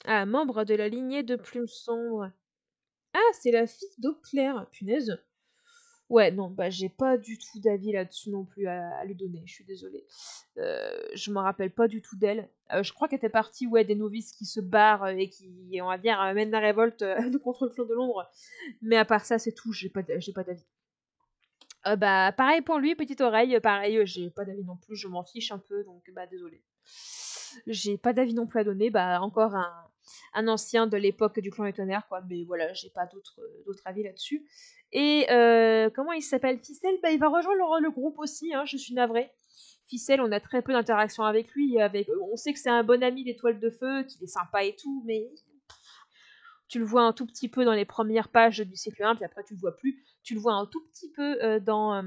Ah, membre de la lignée de Plume Sombre. Ah, c'est la fille d'Eau Claire. Punaise. Ouais, non, j'ai pas du tout d'avis là-dessus non plus à lui donner, je suis désolée. Je me rappelle pas du tout d'elle. Je crois qu'elle était partie, des novices qui se barrent et qui, on va dire, mènent la révolte contre le clan de l'ombre. Mais à part ça, c'est tout, j'ai pas d'avis. Pareil pour lui, Petite Oreille, pareil, j'ai pas d'avis non plus, je m'en fiche un peu, donc désolée. J'ai pas d'avis non plus à donner, encore un ancien de l'époque du clan Tonnerre, quoi, mais voilà, j'ai pas d'autres avis là-dessus. Et comment il s'appelle? Ficelle, il va rejoindre le groupe aussi, hein, je suis navrée. Ficelle, on a très peu d'interactions avec lui, on sait que c'est un bon ami d'Étoile de Feu, qu'il est sympa et tout, mais tu le vois un tout petit peu dans les premières pages du cycle 1, puis après tu le vois plus. Tu le vois un tout petit peu dans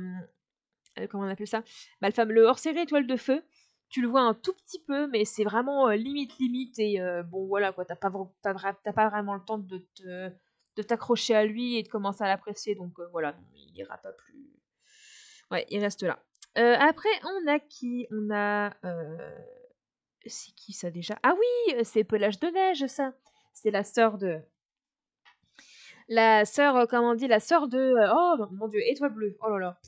comment on appelle ça? Le hors-série Étoile de Feu, tu le vois un tout petit peu, mais c'est vraiment limite et bon voilà quoi, t'as pas vraiment le temps de t'accrocher à lui et de commencer à l'apprécier, donc voilà, non, il ira pas plus. Ouais, il reste là. Après, on a qui? On a c'est qui ça déjà? Ah oui, c'est Pelage de Neige ça. C'est comment on dit, la sœur de oh mon Dieu, Étoile Bleue. Oh là là.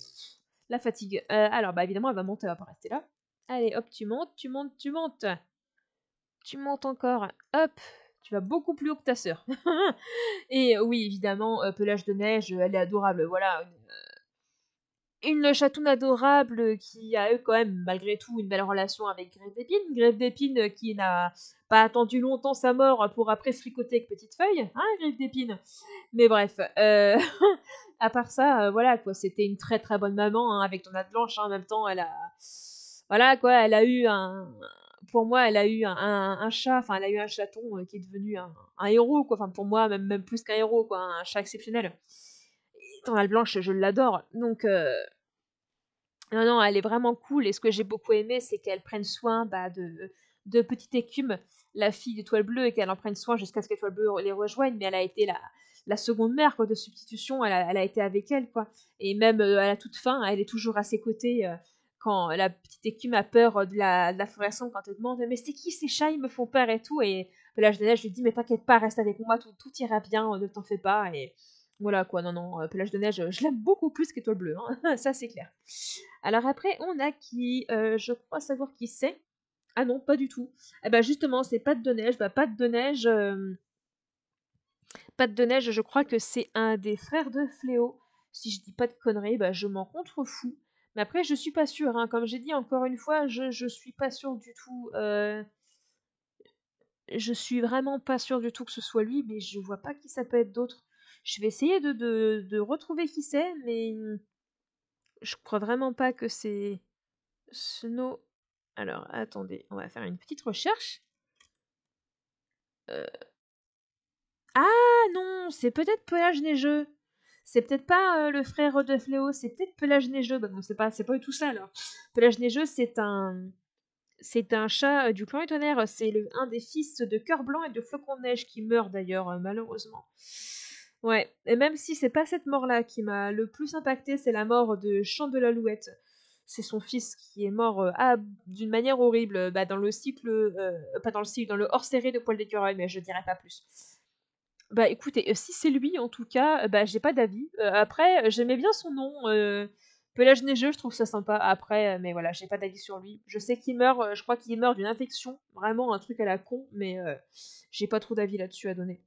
La fatigue. Alors, évidemment, elle va monter, elle va pas rester là. Allez, hop, tu montes, tu montes, tu montes. Tu montes encore. Hop, tu vas beaucoup plus haut que ta sœur. Et oui, évidemment, Pelage de Neige, elle est adorable. Voilà, une chatoune adorable qui a eu quand même, malgré tout, une belle relation avec Grève d'Épine. Grève d'Épine qui n'a pas attendu longtemps sa mort pour après fricoter avec Petite Feuille. Hein, Grève d'Épine. Mais bref, à part ça, voilà quoi, c'était une très très bonne maman hein, avec Tonade Blanche. Hein, en même temps, voilà quoi, elle a eu pour moi, elle a eu un chat, enfin, elle a eu un chaton qui est devenu un héros quoi. Enfin, pour moi, même plus qu'un héros quoi, un chat exceptionnel. Et Tonade Blanche, je l'adore. Donc non, non, elle est vraiment cool. Et ce que j'ai beaucoup aimé, c'est qu'elle prenne soin de Petite Écume, la fille d'Étoile Bleue, et qu'elle en prenne soin jusqu'à ce qu'Étoile Bleue les rejoigne. Mais elle a été la seconde mère quoi, de substitution. Elle a été avec elle. Quoi. Et même à la toute fin, elle est toujours à ses côtés quand la Petite Écume a peur de la forêt sombre, quand elle demande mais c'est qui ces chats, ils me font peur et tout. Et Pelage de Neige lui dit mais t'inquiète pas, reste avec moi, tout ira bien, ne t'en fais pas. Et Voilà quoi, non, non, Pelage de neige, je l'aime beaucoup plus qu'Étoile bleue, hein, ça c'est clair. Alors après, on a qui, je crois savoir qui c'est. Ah non, pas du tout. Eh bah justement, c'est Patte de neige. Bah Patte de neige, Patte de neige, je crois que c'est un des frères de Fléau. Si je dis pas de conneries, bah je m'en contrefous. Mais après, je suis pas sûre, hein. Comme j'ai dit encore une fois, je suis pas sûre du tout. Je suis vraiment pas sûre du tout que ce soit lui, mais je vois pas qui ça peut être d'autre. Je vais essayer de retrouver qui c'est, mais je crois vraiment pas que c'est Snow. Alors, attendez, on va faire une petite recherche. Ah non, c'est peut-être Pelage Neigeux. C'est peut-être pas le frère de Fléau, c'est peut-être Pelage Neigeux. Bah non, c'est pas du tout ça alors. Pelage Neigeux, c'est un chat du clan Tonnerre. C'est un des fils de Cœur Blanc et de Flocon de Neige qui meurt d'ailleurs, malheureusement. Ouais, et même si c'est pas cette mort-là qui m'a le plus impacté, c'est la mort de Chant de l'Alouette. C'est son fils qui est mort d'une manière horrible, bah, dans le cycle, pas dans le cycle, dans le hors-série de Poil d'écureuil, mais je dirais pas plus. Bah écoutez, si c'est lui en tout cas, bah j'ai pas d'avis. Après, j'aimais bien son nom, Pelage Neigeux, je trouve ça sympa. Après, mais voilà, j'ai pas d'avis sur lui. Je sais qu'il meurt, je crois qu'il meurt d'une infection, vraiment un truc à la con, mais j'ai pas trop d'avis là-dessus à donner.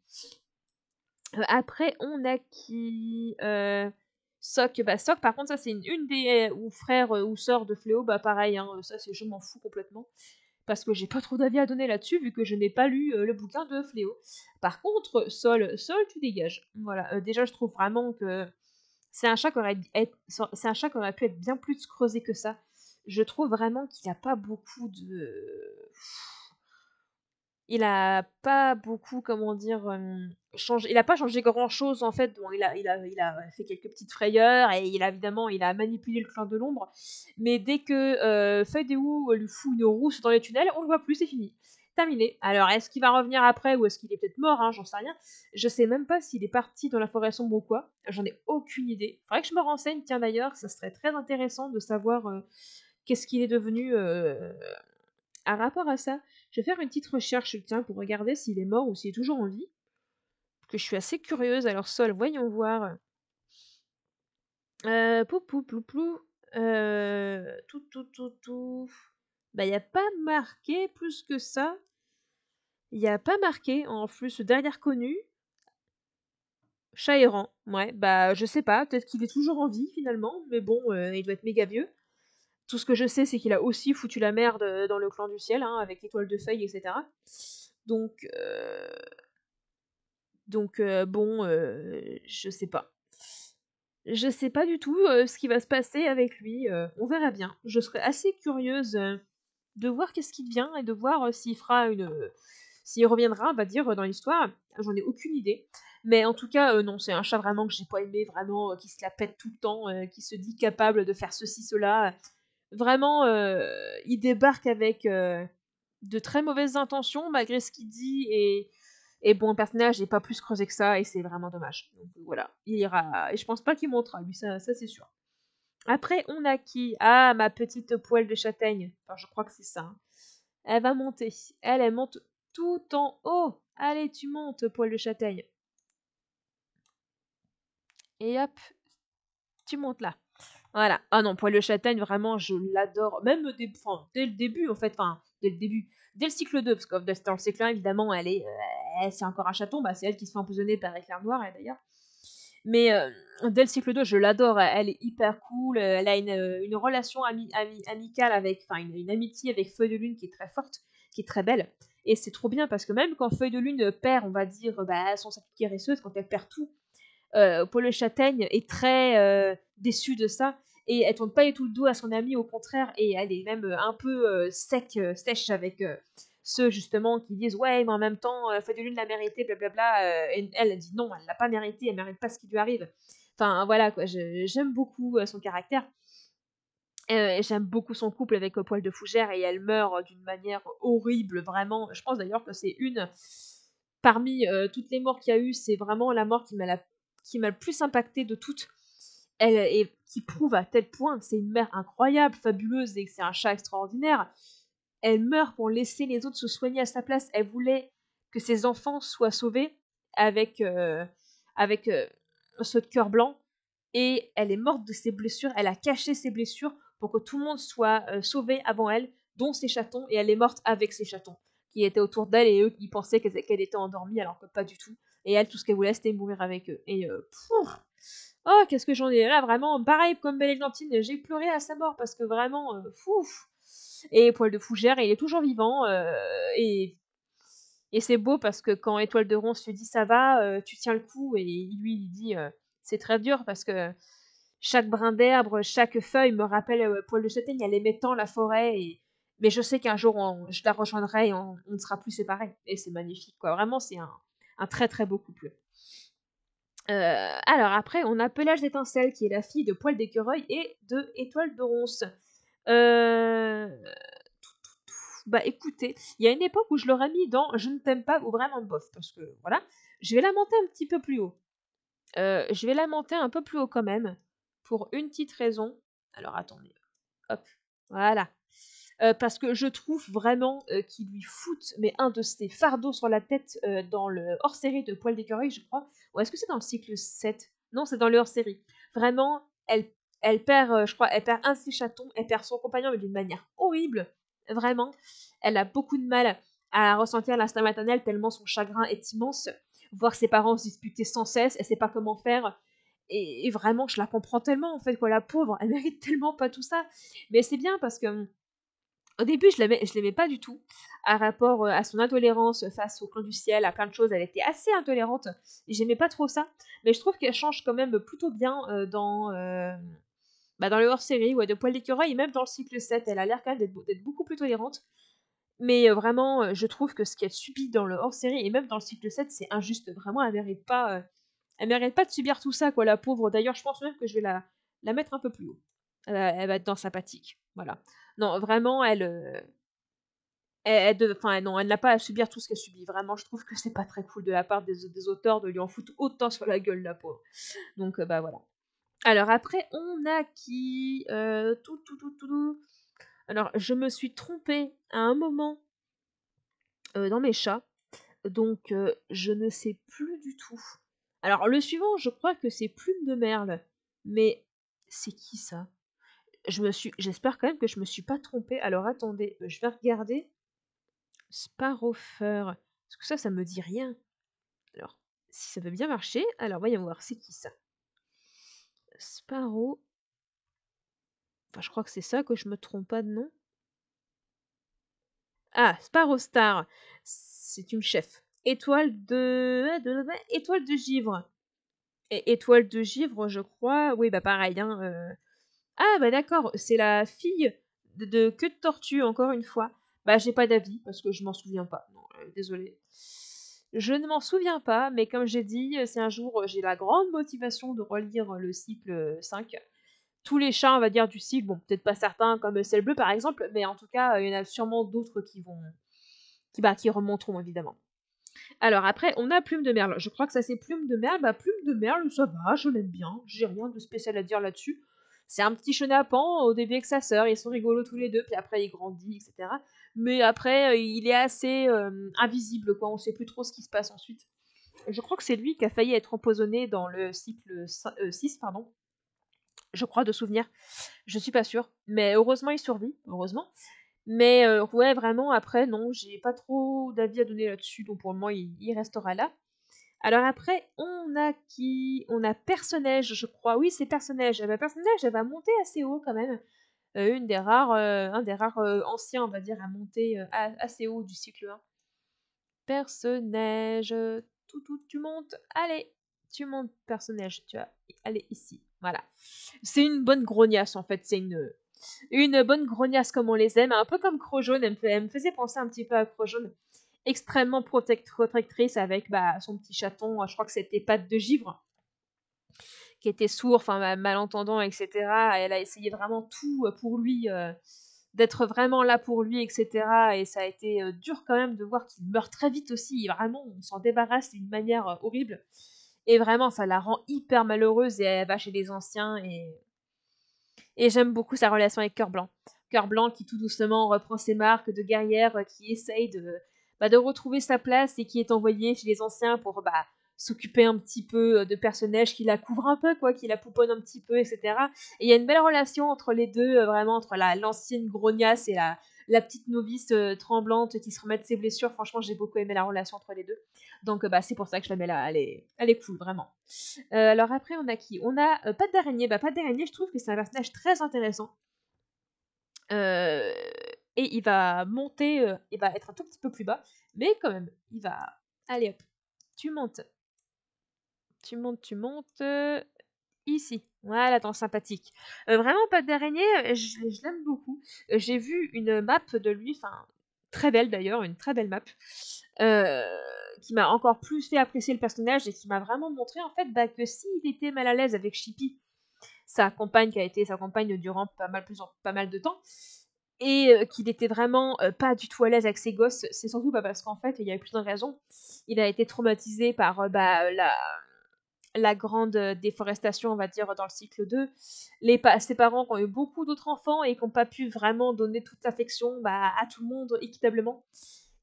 Après, on a qui Soc. Bah, Soc, par contre, ça, c'est une des ou frères ou sœurs de Fléau. Bah, pareil, hein, ça, c'est je m'en fous complètement. Parce que j'ai pas trop d'avis à donner là-dessus, vu que je n'ai pas lu le bouquin de Fléau. Par contre, Sol, tu dégages. Voilà, déjà, je trouve vraiment que c'est un chat qui aurait pu être bien plus creusé que ça. Je trouve vraiment qu'il n'a pas beaucoup de il a pas beaucoup, comment dire, changé. Il a pas changé grand chose en fait. Bon, il a fait quelques petites frayeurs et il a manipulé le clan de l'ombre. Mais dès que Feuille des Houx lui fout une rousse dans les tunnels, on le voit plus, c'est fini. Terminé. Alors, est-ce qu'il va revenir après ou est-ce qu'il est peut-être mort, hein, j'en sais rien. Je sais même pas s'il est parti dans la forêt sombre ou quoi. J'en ai aucune idée. Faudrait que je me renseigne, tiens d'ailleurs, ça serait très intéressant de savoir qu'est-ce qu'il est devenu à rapport à ça. Je vais faire une petite recherche, tiens, pour regarder s'il est mort ou s'il est toujours en vie. Parce que je suis assez curieuse. Alors, Sol, voyons voir. Pou, pou, plou, plou. Tout. Bah, il n'y a pas marqué plus que ça. Il n'y a pas marqué, en plus, derrière connu. Chat errant. Ouais, bah, je sais pas. Peut-être qu'il est toujours en vie, finalement. Mais bon, il doit être méga vieux. Tout ce que je sais, c'est qu'il a aussi foutu la merde dans le clan du ciel, hein, avec l'étoile de feuille, etc. Donc, bon, je sais pas. Je sais pas du tout ce qui va se passer avec lui. On verra bien. Je serais assez curieuse de voir qu'est-ce qu'il devient et de voir s'il fera s'il reviendra, on va dire, dans l'histoire. J'en ai aucune idée. Mais en tout cas, non, c'est un chat vraiment que j'ai pas aimé, vraiment, qui se la pète tout le temps, qui se dit capable de faire ceci, cela. Vraiment, il débarque avec de très mauvaises intentions, malgré ce qu'il dit, et bon, le personnage n'est pas plus creusé que ça, et c'est vraiment dommage. Donc voilà, il ira. Et je pense pas qu'il montera, lui, ça c'est sûr. Après, on a qui? Ah, ma petite poêle de châtaigne. Enfin, je crois que c'est ça, hein. Elle va monter. Elle monte tout en haut. Allez, tu montes, poêle de châtaigne. Et hop, tu montes là. Voilà. Ah non, poil de châtaigne, vraiment, je l'adore. Même dès le début, en fait. Enfin, dès le début. Dès le cycle 2, parce que dans le cycle 1, évidemment, c'est encore un chaton. Bah, c'est elle qui se fait empoisonner par Éclair Noir, d'ailleurs. Mais dès le cycle 2, je l'adore. Elle est hyper cool. Elle a une relation amicale avec. Enfin, une amitié avec Feuille de Lune qui est très forte, qui est très belle. Et c'est trop bien parce que même quand Feuille de Lune perd, on va dire, bah, son sac guérisseuse, quand elle perd tout, Paul Châtaigne est très déçue de ça et elle tourne pas du tout le dos à son ami, au contraire, et elle est même un peu sèche avec ceux justement qui disent ouais mais en même temps Feuille de Lune l'a mérité blablabla, et elle dit non, elle l'a pas mérité, elle mérite pas ce qui lui arrive. Enfin voilà quoi, j'aime beaucoup son caractère. Et j'aime beaucoup son couple avec Poil de Fougère, et elle meurt d'une manière horrible, vraiment. Je pense d'ailleurs que c'est parmi toutes les morts qu'il y a eu, c'est vraiment la mort qui m'a le plus impacté de toutes. Et qui prouve à tel point que c'est une mère incroyable, fabuleuse, et que c'est un chat extraordinaire. Elle meurt pour laisser les autres se soigner à sa place. Elle voulait que ses enfants soient sauvés avec ceux de Cœur Blanc, et elle est morte de ses blessures, elle a caché ses blessures pour que tout le monde soit sauvé avant elle, dont ses chatons, et elle est morte avec ses chatons, qui étaient autour d'elle, et eux qui pensaient qu'elle était endormie, alors que pas du tout. Et elle, tout ce qu'elle voulait, c'était mourir avec eux. Et oh, qu'est-ce que j'en ai là, vraiment, pareil comme Belle et Gentille, j'ai pleuré à sa mort, parce que vraiment, fouf. Et Poil de Fougère, il est toujours vivant, et c'est beau parce que quand Étoile de Ronce lui dit ça va, tu tiens le coup, et lui il dit c'est très dur parce que chaque brin d'herbe, chaque feuille me rappelle Poil de Châtaigne, elle aimait tant la forêt, mais je sais qu'un jour je la rejoindrai et on ne sera plus séparés. Et c'est magnifique, quoi. Vraiment, c'est un très très beau couple. Alors après, on a Pelage d'Étincelle qui est la fille de Poil d'Écureuil et de Étoile de Ronce. Bah écoutez, il y a une époque où je l'aurais mis dans Je ne t'aime pas ou vraiment bof, parce que voilà, je vais la monter un petit peu plus haut. Je vais la monter un peu plus haut quand même, pour une petite raison. Alors attendez, hop, voilà. Parce que je trouve vraiment qu'il lui fout mais un de ses fardeaux sur la tête dans le hors-série de Poil d'écureuil, je crois. Ou est-ce que c'est dans le cycle 7? Non, c'est dans le hors-série. Vraiment, elle perd, je crois, elle perd un de ses chatons, elle perd son compagnon, mais d'une manière horrible. Vraiment. Elle a beaucoup de mal à ressentir l'instinct maternel tellement son chagrin est immense. Voir ses parents se disputer sans cesse, elle sait pas comment faire. Et vraiment, je la comprends tellement, en fait, quoi, la pauvre, elle mérite tellement pas tout ça. Mais c'est bien parce que au début, je l'aimais pas du tout. À rapport à son intolérance face au clan du ciel, à plein de choses, elle était assez intolérante. Et j'aimais pas trop ça. Mais je trouve qu'elle change quand même plutôt bien dans le hors-série, ouais, de Poil d'écureuil, et même dans le cycle 7. Elle a l'air quand même d'être beaucoup plus tolérante. Mais vraiment, je trouve que ce qu'elle subit dans le hors-série, et même dans le cycle 7, c'est injuste. Vraiment, elle mérite pas de subir tout ça, quoi, la pauvre. D'ailleurs, je pense même que je vais la mettre un peu plus haut. Elle va être dans sympathique. Voilà. Non, vraiment, enfin, non, elle n'a pas à subir tout ce qu'elle subit. Vraiment, je trouve que c'est pas très cool de la part des auteurs de lui en foutre autant sur la gueule, la pauvre. Donc, bah voilà. Alors après, on a qui Alors, je me suis trompée à un moment dans mes chats, donc je ne sais plus du tout. Alors, le suivant, je crois que c'est Plume de Merle, mais c'est qui ça? J'espère quand même que je me suis pas trompée. Alors attendez, je vais regarder. Sparrowfur. Parce que ça me dit rien. Alors, si ça veut bien marcher, alors voyons voir, c'est qui ça? Sparrow. Enfin, je crois que c'est ça, que je me trompe pas de nom. Ah, Sparrow Star. C'est une chef. Étoile de givre. Et étoile de givre, je crois. Oui, bah pareil. Hein. Ah, bah d'accord, c'est la fille de Queue de Tortue, encore une fois. Bah, j'ai pas d'avis, parce que je m'en souviens pas. Non, désolée. Je ne m'en souviens pas, mais comme j'ai dit, si un jour j'ai la grande motivation de relire le cycle 5, tous les chats, on va dire, du cycle, bon, peut-être pas certains comme Ciel Bleu par exemple, mais en tout cas, il y en a sûrement d'autres qui remonteront évidemment. Alors après, on a Plume de Merle. Je crois que ça c'est Plume de Merle. Bah, Plume de Merle, ça va, je l'aime bien. J'ai rien de spécial à dire là-dessus. C'est un petit chenapan au début avec sa sœur. Ils sont rigolos tous les deux, puis après il grandit, etc. Mais après, il est assez invisible, quoi. On sait plus trop ce qui se passe ensuite. Je crois que c'est lui qui a failli être empoisonné dans le cycle 6, pardon. Je crois, de souvenir. Je suis pas sûre. Mais heureusement, il survit. Heureusement. Mais ouais, vraiment, après, non, j'ai pas trop d'avis à donner là-dessus. Donc pour le moment, il restera là. Alors après, on a qui? On a Personnage, je crois. Oui, c'est Personnage. Bah, Personnage, elle va monter assez haut quand même. Un des rares anciens, on va dire, à monter assez haut du cycle 1. Personnage, tu montes. Allez, tu montes, Personnage. Tu vas aller ici. Voilà. C'est une bonne grognasse, en fait. C'est une bonne grognasse comme on les aime. Un peu comme Crojaune. Elle me faisait penser un petit peu à Crojaune. Extrêmement protectrice avec son petit chaton, je crois que c'était Patte de Givre, qui était sourd, enfin malentendant, etc. Et elle a essayé vraiment tout pour lui, d'être vraiment là pour lui, etc. Et ça a été dur quand même de voir qu'il meurt très vite aussi. Vraiment, on s'en débarrasse d'une manière horrible. Et vraiment, ça la rend hyper malheureuse et elle va chez les anciens. Et j'aime beaucoup sa relation avec Cœur Blanc. Cœur Blanc qui tout doucement reprend ses marques de guerrière, qui essaye de retrouver sa place et qui est envoyé chez les anciens pour s'occuper un petit peu de personnages, qui la couvrent un peu, quoi, qui la pouponnent un petit peu, etc. Et il y a une belle relation entre les deux, vraiment entre l'ancienne grognasse et la petite novice tremblante qui se remet de ses blessures. Franchement, j'ai beaucoup aimé la relation entre les deux. Donc, bah, c'est pour ça que je la mets là. Elle est cool, vraiment. Alors après, on a qui? On a Patte d'araignée. Bah, Patte d'araignée, je trouve que c'est un personnage très intéressant. Euh, et il va monter, il va être un tout petit peu plus bas, mais quand même, il va... Allez hop, tu montes, tu montes, ici. Voilà, dans sympathique. Vraiment, Patte d'araignée, je l'aime beaucoup. J'ai vu une map de lui, enfin, très belle d'ailleurs, une très belle map, euh, qui m'a encore plus fait apprécier le personnage et qui m'a vraiment montré en fait bah, que s'il était mal à l'aise avec Chippy, sa compagne qui a été sa compagne durant pas mal de temps, et qu'il était vraiment pas du tout à l'aise avec ses gosses, c'est surtout pas parce qu'en fait, il y a eu plusieurs raisons. Il a été traumatisé par la grande déforestation, on va dire, dans le cycle 2. Ses parents qui ont eu beaucoup d'autres enfants et qui n'ont pas pu vraiment donner toute l'affection bah, à tout le monde équitablement.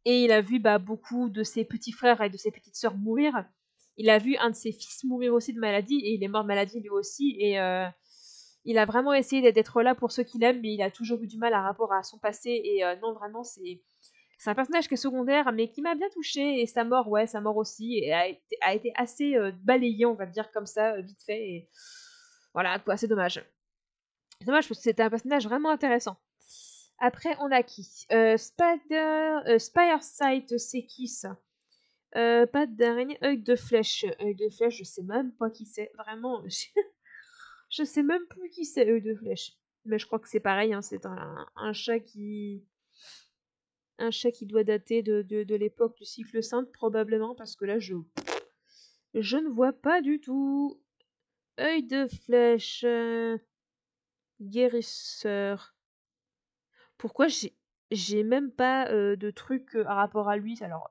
Et il a vu bah, beaucoup de ses petits frères et de ses petites sœurs mourir. Il a vu un de ses fils mourir aussi de maladie, et il est mort de maladie lui aussi. Et il a vraiment essayé d'être là pour ceux qu'il aime, mais il a toujours eu du mal à rapport à son passé. Et non, vraiment, c'est un personnage qui est secondaire, mais qui m'a bien touchée. Et sa mort, ouais, sa mort aussi, et a été assez balayée, on va dire, comme ça, vite fait. Et voilà, quoi, c'est dommage. C'est dommage parce que c'était un personnage vraiment intéressant. Après, on a qui Spiresight, c'est qui ça? Patte d'araignée, œil de flèche. Œil de flèche, je sais même pas qui c'est. Vraiment, je sais même plus qui c'est, œil de flèche. Mais je crois que c'est pareil, hein, c'est un chat qui... Un chat qui doit dater de l'époque du cycle 5, probablement, parce que là, je ne vois pas du tout. Œil de flèche. Guérisseur. Pourquoi j'ai même pas de truc à rapport à lui? Alors,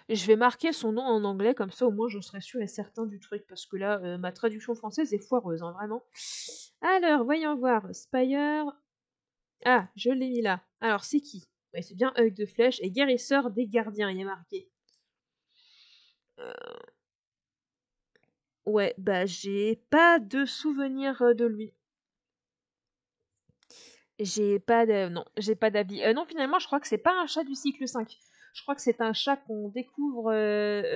je vais marquer son nom en anglais, comme ça au moins je serai sûr et certain du truc, parce que là, ma traduction française est foireuse, hein, vraiment. Alors, voyons voir. Spire. Ah, je l'ai mis là. Alors, c'est qui? Ouais, c'est bien œil de flèche et guérisseur des gardiens, il y a marqué. Ouais, bah j'ai pas de souvenir de lui. Non, j'ai pas d'avis. Non, finalement, je crois que c'est pas un chat du cycle 5. Je crois que c'est un chat qu'on découvre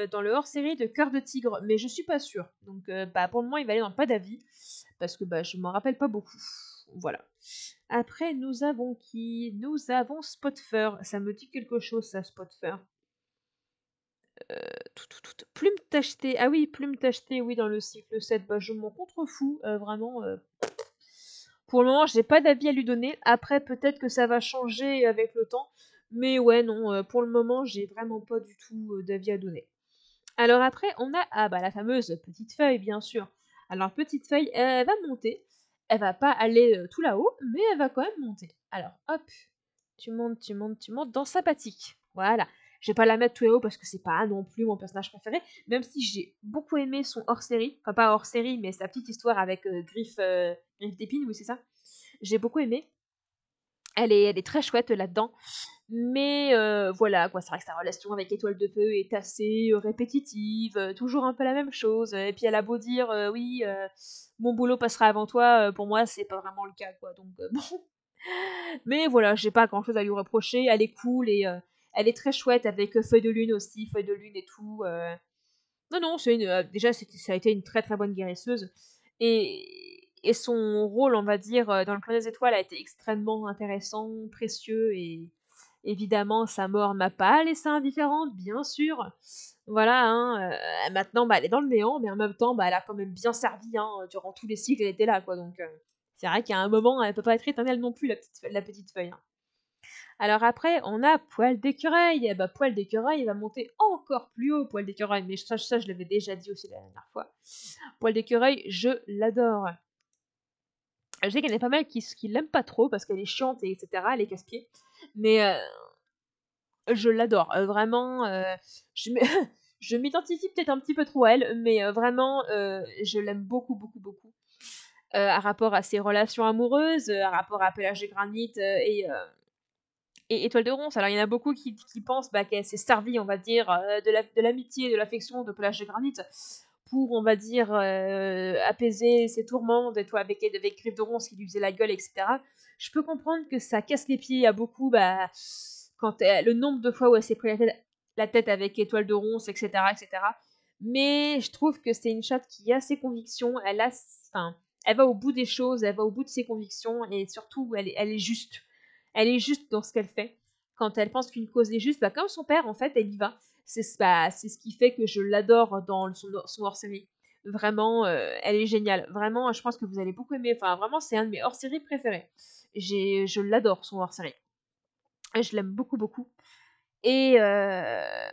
dans le hors-série de Cœur de Tigre, mais je suis pas sûre. Donc, bah, pour le moment, il va aller dans pas d'avis, parce que bah, je m'en rappelle pas beaucoup. Voilà. Après, nous avons qui? Nous avons Spotfur. Ça me dit quelque chose, ça, Spotfur. Plume tachetée. Ah oui, plume tachetée, oui, dans le cycle 7. Bah, je m'en contrefous, vraiment. Pour le moment, j'ai pas d'avis à lui donner. Après, peut-être que ça va changer avec le temps. Mais ouais, non, pour le moment, j'ai vraiment pas du tout d'avis à donner. Alors après, on a bah, la fameuse petite feuille, bien sûr. Alors, petite feuille, elle va monter. Elle va pas aller tout là-haut, mais elle va quand même monter. Alors, hop, tu montes dans sympathique. Voilà. Je vais pas la mettre tout là-haut parce que c'est pas non plus mon personnage préféré, même si j'ai beaucoup aimé son hors-série. Enfin, pas hors-série, mais sa petite histoire avec Griffe d'épine, oui, c'est ça. J'ai beaucoup aimé. Elle est très chouette là-dedans. Mais voilà, quoi, c'est vrai que sa relation avec Étoile de Feu est assez répétitive, toujours un peu la même chose. Et puis elle a beau dire, oui, mon boulot passera avant toi, pour moi, c'est pas vraiment le cas, quoi. Donc bon. Mais voilà, j'ai pas grand-chose à lui reprocher. Elle est cool et elle est très chouette avec Feuille de Lune aussi, Feuille de Lune et tout. Non, non, déjà, ça a été une très très bonne guérisseuse. Et son rôle, on va dire, dans le Clan des Étoiles a été extrêmement intéressant, précieux, et évidemment, sa mort m'a pas laissé indifférente, bien sûr. Voilà, hein, maintenant, bah, elle est dans le néant, mais en même temps, bah, elle a quand même bien servi, hein, durant tous les cycles, elle était là, quoi. Donc, c'est vrai qu'à un moment, elle peut pas être éternelle non plus, la petite feuille, hein. Alors après, on a Poil d'écureuil. Et bah, Poil d'écureuil, il va monter encore plus haut, Poil d'écureuil. Mais ça, je l'avais déjà dit aussi la dernière fois. Poil d'écureuil, je l'adore. Je sais qu'il y en a pas mal qui l'aiment pas trop parce qu'elle est chiante, et etc. Elle est casse-pied. Mais je l'adore. Vraiment, je je m'identifie peut-être un petit peu trop à elle, mais vraiment, je l'aime beaucoup, beaucoup, beaucoup. À rapport à ses relations amoureuses, à rapport à Pelage et Granit et Étoile de Ronce. Alors il y en a beaucoup qui pensent qu'elle s'est servie, on va dire, de l'amitié, de l'affection de Pelage de Granit pour, on va dire, apaiser ses tourments avec Griffe de Ronce qui lui faisait la gueule, etc. Je peux comprendre que ça casse les pieds à beaucoup, quand le nombre de fois où elle s'est pris la tête avec Étoile de Ronce, etc., etc. Mais je trouve que c'est une chatte qui a ses convictions, elle va au bout des choses, elle va au bout de ses convictions, et surtout, elle est juste. Elle est juste dans ce qu'elle fait. Quand elle pense qu'une cause est juste, comme son père, en fait, elle y va. C'est ce qui fait que je l'adore dans son hors-série. Vraiment, elle est géniale. Vraiment, je pense que vous allez beaucoup aimer. Enfin, vraiment, c'est un de mes hors-séries préférés. Je l'adore, son hors-série. Je l'aime beaucoup, beaucoup. Et je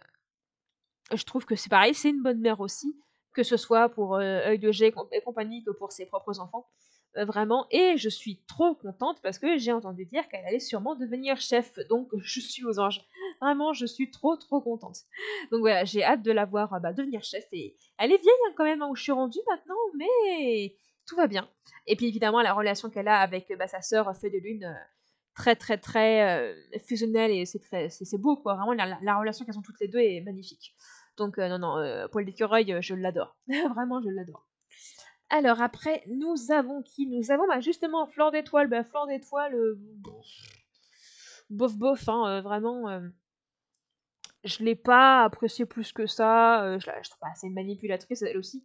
trouve que c'est pareil, c'est une bonne mère aussi, que ce soit pour Œil de G et compagnie que pour ses propres enfants. Vraiment. Et je suis trop contente parce que j'ai entendu dire qu'elle allait sûrement devenir chef. Donc je suis aux anges. Vraiment, je suis trop trop contente. Donc voilà, j'ai hâte de la voir devenir chef. Et elle est vieille quand même où je suis rendue maintenant, mais tout va bien. Et puis évidemment, la relation qu'elle a avec sa sœur Fée de Lune, très très très fusionnelle, et c'est beau quoi. Vraiment, la relation qu'elles ont toutes les deux est magnifique. Donc non, non, Poil d'écureuil, je l'adore. Vraiment, je l'adore. Alors après, nous avons qui? Nous avons justement Fleur d'étoile. Fleur d'étoile, bof bof, hein, vraiment, je l'ai pas appréciée plus que ça. Je trouve pas assez manipulatrice elle aussi.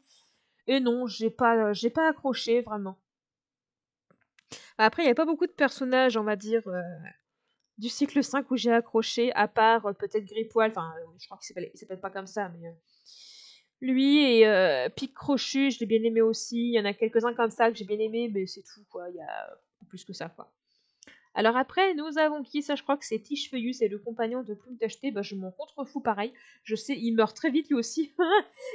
Et non, j'ai pas accroché vraiment. Après, il y a pas beaucoup de personnages, on va dire, du cycle 5 où j'ai accroché, à part peut-être Gripoil. Enfin, je crois qu'il s'appelle pas comme ça, mais lui et Pic Crochu, je l'ai bien aimé aussi. Il y en a quelques-uns comme ça que j'ai bien aimé, mais c'est tout, quoi. Il y a pas plus que ça, quoi. Alors après, nous avons qui? Ça, je crois que c'est Tiche Feuillu, c'est le compagnon de Plume Tachetée. Je m'en contrefous pareil. Je sais, il meurt très vite lui aussi.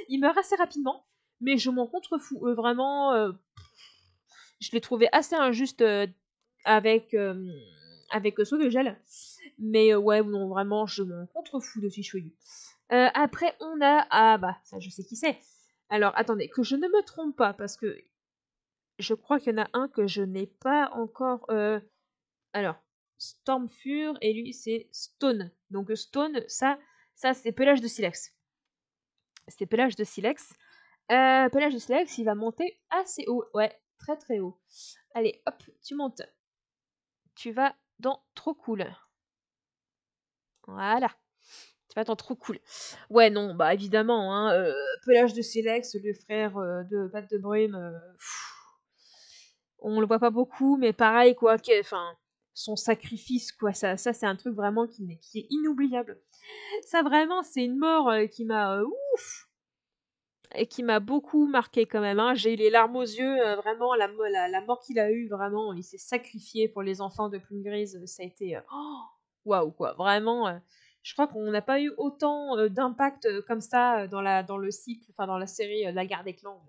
Il meurt assez rapidement, mais je m'en contrefous. Vraiment, je l'ai trouvé assez injuste avec, Saut de Gel. Mais ouais, non, vraiment, je m'en contrefous de Tiche Feuillu. Après, on a... Ah ça, je sais qui c'est. Alors, attendez, que je ne me trompe pas, parce que je crois qu'il y en a un que je n'ai pas encore... Alors, Stormfur, et lui, c'est Stone. Donc Stone, ça c'est Pelage de Silex. C'est Pelage de Silex. Pelage de Silex, il va monter assez haut. Ouais, très très haut. Allez, hop, tu montes. Tu vas dans Trop Cool. Voilà. Tu vas dans Trop Cool. Ouais, non, évidemment, hein, Pelage de Silex, le frère de Pat de Brume, on le voit pas beaucoup, mais pareil, quoi, enfin, son sacrifice, quoi, ça c'est un truc vraiment qui est inoubliable. Ça, vraiment, c'est une mort qui m'a ouf et qui m'a beaucoup marqué quand même, hein. J'ai eu les larmes aux yeux, vraiment, la mort qu'il a eue, vraiment, il s'est sacrifié pour les enfants de Plume Grise, ça a été waouh, quoi, vraiment. Je crois qu'on n'a pas eu autant d'impact comme ça dans le cycle, enfin dans la série La Guerre des Clans.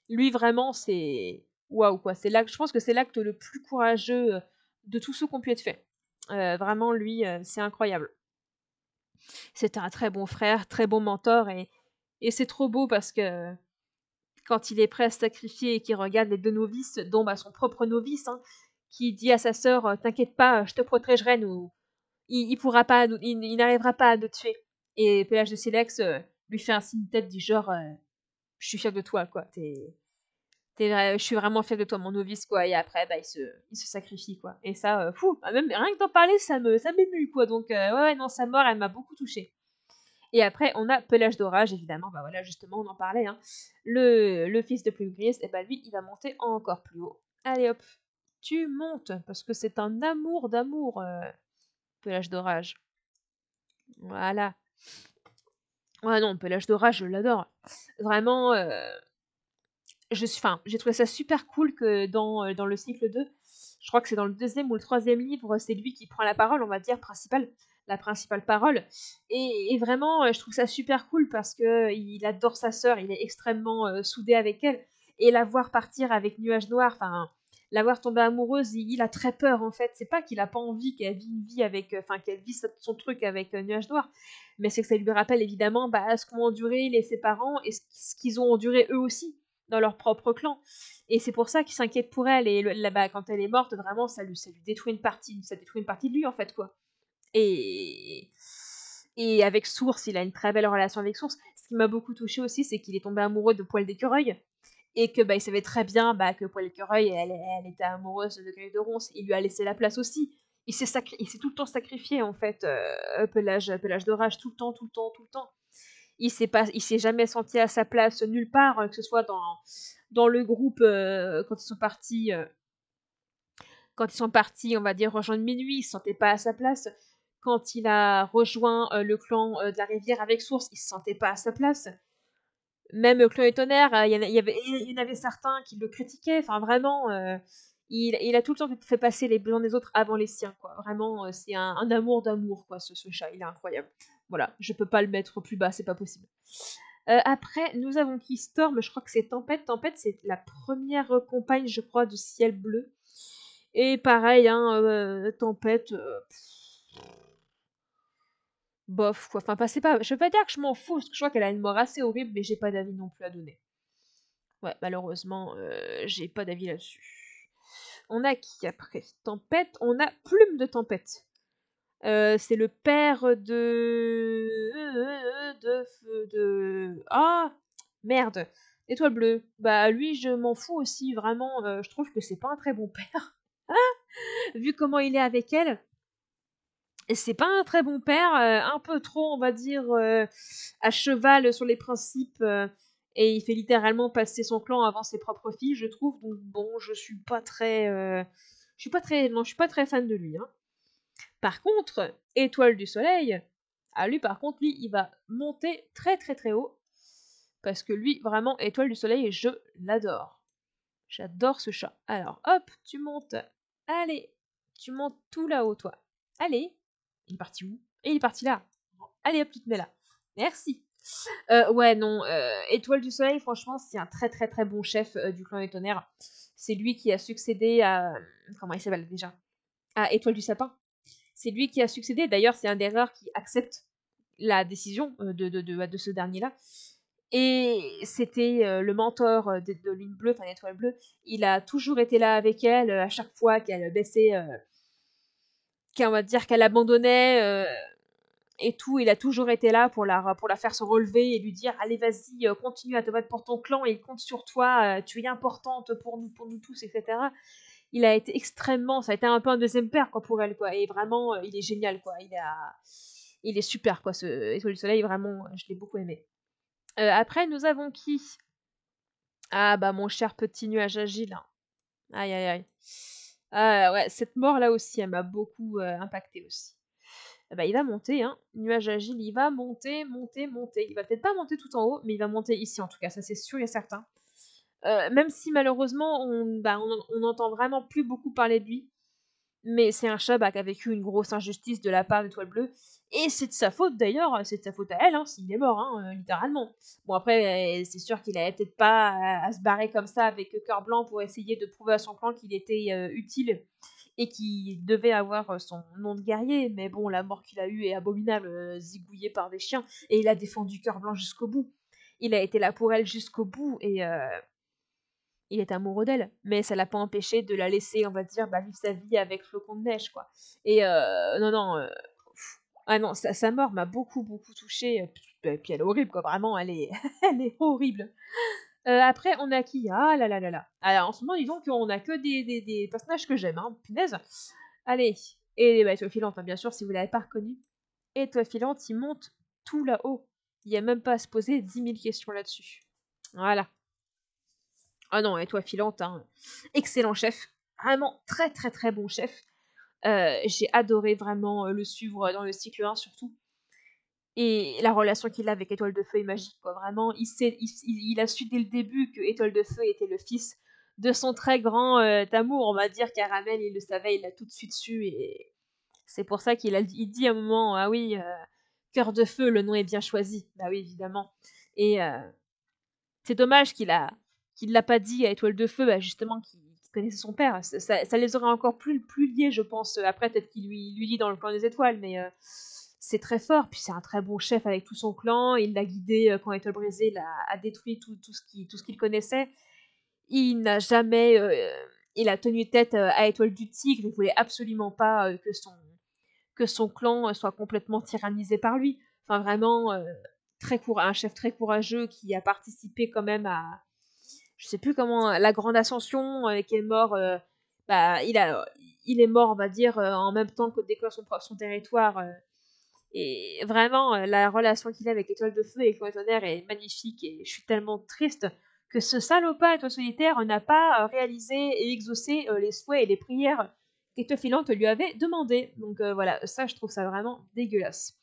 Lui, vraiment, c'est waouh, quoi. Je pense que c'est l'acte le plus courageux de tous ceux qui ont pu être faits. Vraiment, lui, c'est incroyable. C'était un très bon frère, très bon mentor, et c'est trop beau parce que quand il est prêt à se sacrifier et qu'il regarde les deux novices, dont son propre novice, hein, qui dit à sa sœur T'inquiète pas, je te protégerai, il pourra pas, il n'arrivera pas à nous tuer. Et Pelage de Silex lui fait un signe de tête du genre Je suis fier de toi, quoi. Je suis vraiment fière de toi, mon novice, quoi. Et après, il se sacrifie, quoi. Et ça, même rien que d'en parler, ça m'émue, quoi. Donc, ouais, non, sa mort, elle m'a beaucoup touchée. Et après, on a Pelage d'Orage, évidemment. Voilà, justement, on en parlait, hein. Le fils de Plume Grise, et lui, il va monter encore plus haut. Allez, hop, tu montes, parce que c'est un amour d'amour, Pelage d'Orage. Voilà. Ouais, non, Pelage d'Orage, je l'adore. Vraiment, j'ai trouvé ça super cool que dans le cycle 2, je crois que c'est dans le deuxième ou le troisième livre, c'est lui qui prend la parole, on va dire, la principale parole. Et vraiment, je trouve ça super cool parce que il adore sa sœur, il est extrêmement soudé avec elle. Et la voir partir avec Nuage Noir, enfin, la voir tomber amoureuse, il a très peur en fait. C'est pas qu'il a pas envie qu'elle vit une vie avec, qu'elle vit son truc avec Nuage Noir, mais c'est que ça lui rappelle évidemment ce qu'ont enduré ses parents et ce qu'ils ont enduré eux aussi dans leur propre clan. Et c'est pour ça qu'il s'inquiète pour elle. Et quand elle est morte, vraiment, ça lui détruit une partie de lui, en fait, quoi. Et et avec Source, il a une très belle relation avec Source. Ce qui m'a beaucoup touchée aussi, c'est qu'il est tombé amoureux de Poil d'écureuil et que, bah, il savait très bien, bah, que Poil d'écureuil, elle était amoureuse de Grille de Ronce. Il lui a laissé la place aussi. Il s'est tout le temps sacrifié, en fait, Pelage d'Orage, tout le temps, tout le temps, tout le temps. Il s'est jamais senti à sa place nulle part, que ce soit dans le groupe, quand ils sont partis, on va dire, rejoindre Minuit, il se sentait pas à sa place. Quand il a rejoint le clan de la rivière avec Source, il se sentait pas à sa place. Même le clan et Tonnerre, il y en avait certains qui le critiquaient. Enfin, vraiment, il a tout le temps fait passer les besoins des autres avant les siens, quoi. Vraiment, c'est un amour d'amour, quoi, ce chat. Il est incroyable. Voilà, je peux pas le mettre plus bas, c'est pas possible. Après, nous avons qui Storm, je crois que c'est Tempête. Tempête, c'est la première compagne, je crois, de Ciel Bleu. Et pareil, hein, Tempête, bof, quoi. Enfin, c'est pas, je veux pas dire que je m'en fous, parce que je crois qu'elle a une mort assez horrible, mais j'ai pas d'avis non plus à donner. Ouais, malheureusement, j'ai pas d'avis là-dessus. On a qui après Tempête? On a Plume de Tempête. C'est le père Ah merde! Étoile bleue. Bah lui, je m'en fous aussi, vraiment, je trouve que c'est pas un très bon père. Vu comment il est avec elle, et c'est pas un très bon père, un peu trop, on va dire, à cheval sur les principes, et il fait littéralement passer son clan avant ses propres filles, je trouve. Donc bon, je suis pas très fan de lui, hein. Par contre, Étoile du Soleil, lui par contre, lui, il va monter très très très haut, parce que lui, vraiment, Étoile du Soleil, je l'adore. J'adore ce chat. Alors, hop, tu montes. Allez, tu montes tout là-haut, toi. Allez. Il est parti où? Et il est parti là. Allez, hop, tu te mets là. Merci. Ouais, non. Étoile du Soleil, franchement, c'est un très très très bon chef du clan des Tonnerres. C'est lui qui a succédé à... Comment il s'appelle déjà? À Étoile du Sapin. C'est lui qui a succédé. D'ailleurs, c'est un des rares qui accepte la décision de ce dernier-là. Et c'était le mentor de Lune Bleue, enfin l'Étoile Bleue. Il a toujours été là avec elle à chaque fois qu'elle baissait, on va dire qu'elle abandonnait et tout. Il a toujours été là pour la faire se relever et lui dire allez vas-y, continue à te battre pour ton clan, il compte sur toi, tu es importante pour nous tous, etc. Il a été extrêmement, ça a été un peu un deuxième père quoi pour elle quoi. Et vraiment, il est génial quoi. Il est super quoi. Ce Étoile du Soleil, vraiment, je l'ai beaucoup aimé. Après, nous avons qui? Ah bah mon cher petit nuage agile. Aïe aïe aïe. Ah ouais, cette mort là aussi, elle m'a beaucoup impacté aussi. Bah il va monter, hein. Nuage agile, il va monter, monter, monter. Il va peut-être pas monter tout en haut, mais il va monter ici en tout cas, ça c'est sûr et certain. Même si malheureusement on n'entend vraiment plus beaucoup parler de lui. Mais c'est un chat qui a vécu une grosse injustice de la part d'Étoile Bleue. Et c'est de sa faute d'ailleurs, c'est de sa faute à elle, hein, s'il est mort, hein, littéralement. Bon après, c'est sûr qu'il avait peut-être pas à se barrer comme ça avec Cœur Blanc pour essayer de prouver à son clan qu'il était utile et qu'il devait avoir son nom de guerrier. Mais bon, la mort qu'il a eue est abominable, zigouillé par des chiens. Et il a défendu Cœur Blanc jusqu'au bout. Il a été là pour elle jusqu'au bout et il est amoureux d'elle, mais ça l'a pas empêché de la laisser, on va dire, vivre sa vie avec Flocon de Neige, quoi. Et non, non, ah non, sa mort m'a beaucoup, beaucoup touchée. Puis elle est horrible, quoi. Vraiment, elle est, elle est horrible. Après, on a qui? Ah là là là là. Alors, en ce moment, dis donc, on a que des personnages que j'aime, hein. Punaise. Allez. Et bah, Étoile Filante, hein, bien sûr, si vous l'avez pas reconnu. Étoile Filante, il monte tout là-haut. Il n'y a même pas à se poser 10 000 questions là-dessus. Voilà. Ah non, Étoile Filante, hein. Excellent chef. Vraiment très très très bon chef. J'ai adoré vraiment le suivre dans le cycle 1 surtout. Et la relation qu'il a avec Étoile de Feu est magique, quoi. Vraiment, il a su dès le début que Étoile de Feu était le fils de son très grand amour, on va dire. Caramel, il le savait, il l'a tout de suite su. Et c'est pour ça il dit à un moment, ah oui, Cœur de Feu, le nom est bien choisi. Bah oui, évidemment. Et c'est dommage qu'il l'a pas dit à Étoile de Feu, justement, qu'il connaissait son père. Ça les aurait encore plus liés, je pense. Après, peut-être qu'il lui dit dans le clan des étoiles, mais c'est très fort. Puis c'est un très bon chef avec tout son clan. Il l'a guidé quand Étoile brisée a détruit tout ce qu'il connaissait. Il n'a jamais... il a tenu tête à Étoile du Tigre. Il voulait absolument pas que son clan soit complètement tyrannisé par lui. Enfin, vraiment, un chef très courageux qui a participé quand même à, je sais plus comment, la Grande Ascension, qui est mort, bah, il est mort, on va dire, en même temps que déclare son territoire. Et vraiment, la relation qu'il a avec l'Étoile de Feu et Clan Tonnerre est magnifique et je suis tellement triste que ce salopard Étoile Solitaire n'a pas réalisé et exaucé les souhaits et les prières qu'Étoile Filante lui avait demandé. Donc voilà, ça je trouve ça vraiment dégueulasse.